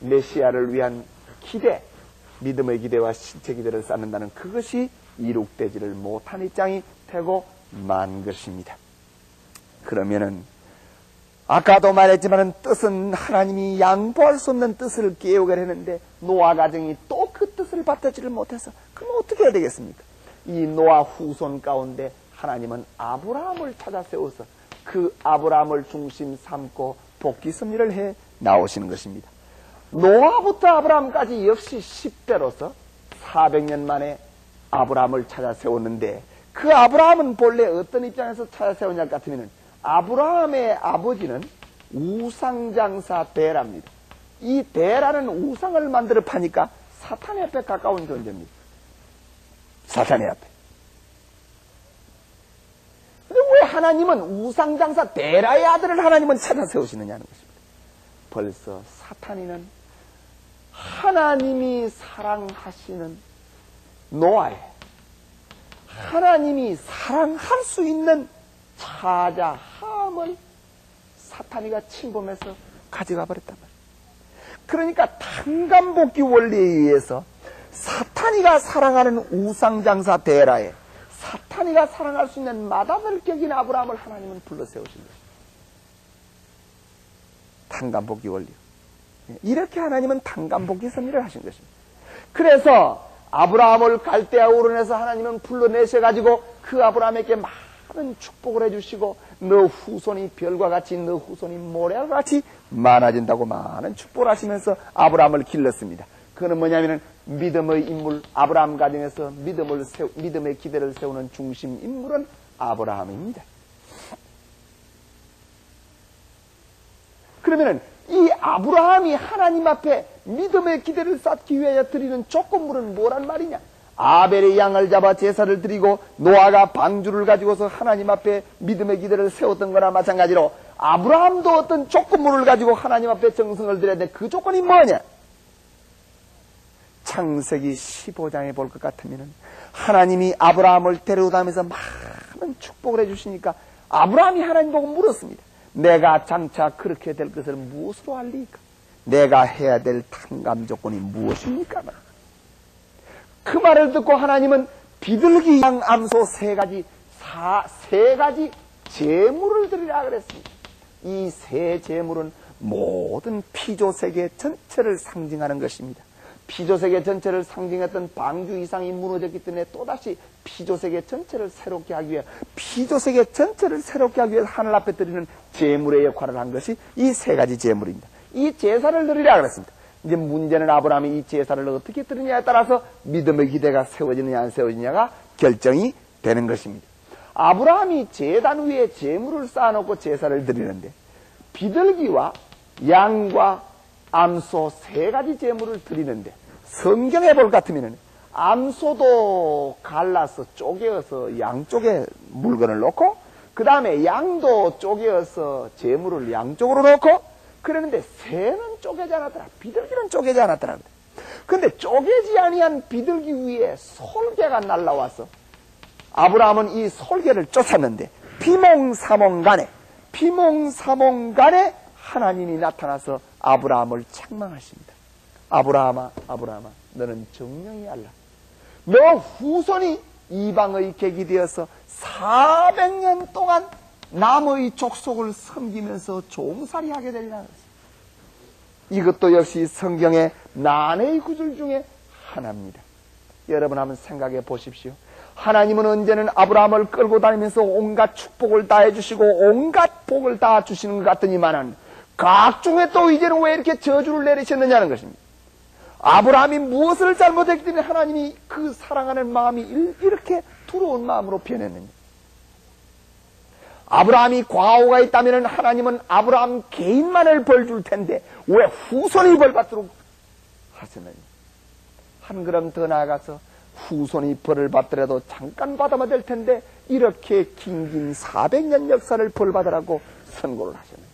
메시아를 위한 기대, 믿음의 기대와 실체 기대를 쌓는다는 그것이 이룩되지를 못한 입장이 되고 만 것입니다. 그러면은 아까도 말했지만은 뜻은 하나님이 양보할 수 없는 뜻을 깨우게 했는데 노아 가정이 또 그 뜻을 받들지를 못해서 그럼 어떻게 해야 되겠습니까? 이 노아 후손 가운데 하나님은 아브라함을 찾아 세워서 그 아브라함을 중심 삼고 복귀 섭리를 해 나오시는 것입니다. 노아부터 아브라함까지 역시 10대로서 400년 만에 아브라함을 찾아 세웠는데 그 아브라함은 본래 어떤 입장에서 찾아 세웠냐 같으면 아브라함의 아버지는 우상장사 데라입니다. 이 데라는 우상을 만들어 파니까 사탄의 앞에 가까운 존재입니다. 사탄의 앞에. 그런데 왜 하나님은 우상장사 데라의 아들을 하나님은 찾아 세우시느냐는 것입니다. 벌써 사탄이는 하나님이 사랑하시는 노아에 하나님이 사랑할 수 있는 차자 함을 사탄이가 침범해서 가져가 버렸단 말이에요. 그러니까 탕감복귀 원리에 의해서 사탄이가 사랑하는 우상장사 데라에 사탄이가 사랑할 수 있는 마다들 격인 아브라함을 하나님은 불러 세우신 것입니다. 탕감복귀 원리. 이렇게 하나님은 탕감복귀 섭리를 하신 것입니다. 그래서 아브라함을 갈대아 우르에서 하나님은 불러내셔가지고 그 아브라함에게 많은 축복을 해주시고 너 후손이 별과 같이 너 후손이 모래와 같이 많아진다고 많은 축복을 하시면서 아브라함을 길렀습니다. 그는 뭐냐면은 믿음의 인물 아브라함 가정에서 믿음의 기대를 세우는 중심 인물은 아브라함입니다. 그러면은 이 아브라함이 하나님 앞에 믿음의 기대를 쌓기 위하여 드리는 조건물은 뭐란 말이냐? 아벨의 양을 잡아 제사를 드리고 노아가 방주를 가지고서 하나님 앞에 믿음의 기대를 세웠던 거나 마찬가지로 아브라함도 어떤 조건물을 가지고 하나님 앞에 정성을 드려야 돼. 그 조건이 뭐냐? 창세기 15장에 볼 것 같으면 하나님이 아브라함을 데려다면서 많은 축복을 해주시니까 아브라함이 하나님 보고 물었습니다. 내가 장차 그렇게 될 것을 무엇으로 알리까? 내가 해야 될 탕감 조건이 무엇입니까? 그 말을 듣고 하나님은 비둘기, 양, 암소 세 가지 제물을 드리라 그랬습니다. 이 세 제물은 모든 피조세계 전체를 상징하는 것입니다. 피조세계 전체를 상징했던 방주 이상이 무너졌기 때문에 또다시 피조세계 전체를 새롭게 하기 위해 하늘 앞에 드리는 제물의 역할을 한 것이 이 세 가지 제물입니다. 이 제사를 드리라 그랬습니다. 이제 문제는 아브라함이 이 제사를 어떻게 드리냐에 따라서 믿음의 기대가 세워지느냐 안 세워지느냐가 결정이 되는 것입니다. 아브라함이 제단 위에 제물을 쌓아놓고 제사를 드리는데 비둘기와 양과 암소 세 가지 제물을 드리는데 성경에 볼 것 같으면 암소도 갈라서 쪼개어서 양쪽에 물건을 놓고 그 다음에 양도 쪼개어서 제물을 양쪽으로 놓고 그러는데 새는 쪼개지 않았더라. 비둘기는 쪼개지 않았더라. 그런데 쪼개지 아니한 비둘기 위에 솔개가 날라와서 아브라함은 이 솔개를 쫓았는데 비몽사몽간에 하나님이 나타나서 아브라함을 책망하십니다. 아브라함아 너는 정령히 알라. 너 후손이 이방의 객이 되어서 400년 동안 남의 족속을 섬기면서 종살이하게 되리라. 이것도 역시 성경의 난해의 구절 중에 하나입니다. 여러분 한번 생각해 보십시오. 하나님은 언제는 아브라함을 끌고 다니면서 온갖 축복을 다 해주시고 온갖 복을 다 주시는 것 같더니만은 각중에 또 이제는 왜 이렇게 저주를 내리셨느냐는 것입니다. 아브라함이 무엇을 잘못했기 때문에 하나님이 그 사랑하는 마음이 이렇게 두려운 마음으로 변했느냐. 아브라함이 과오가 있다면 하나님은 아브라함 개인만을 벌 줄 텐데 왜 후손이 벌 받도록 하셨느냐. 한 걸음 더 나아가서 후손이 벌을 받더라도 잠깐 받아만 될 텐데 이렇게 긴 400년 역사를 벌 받으라고 선고를 하셨느냐.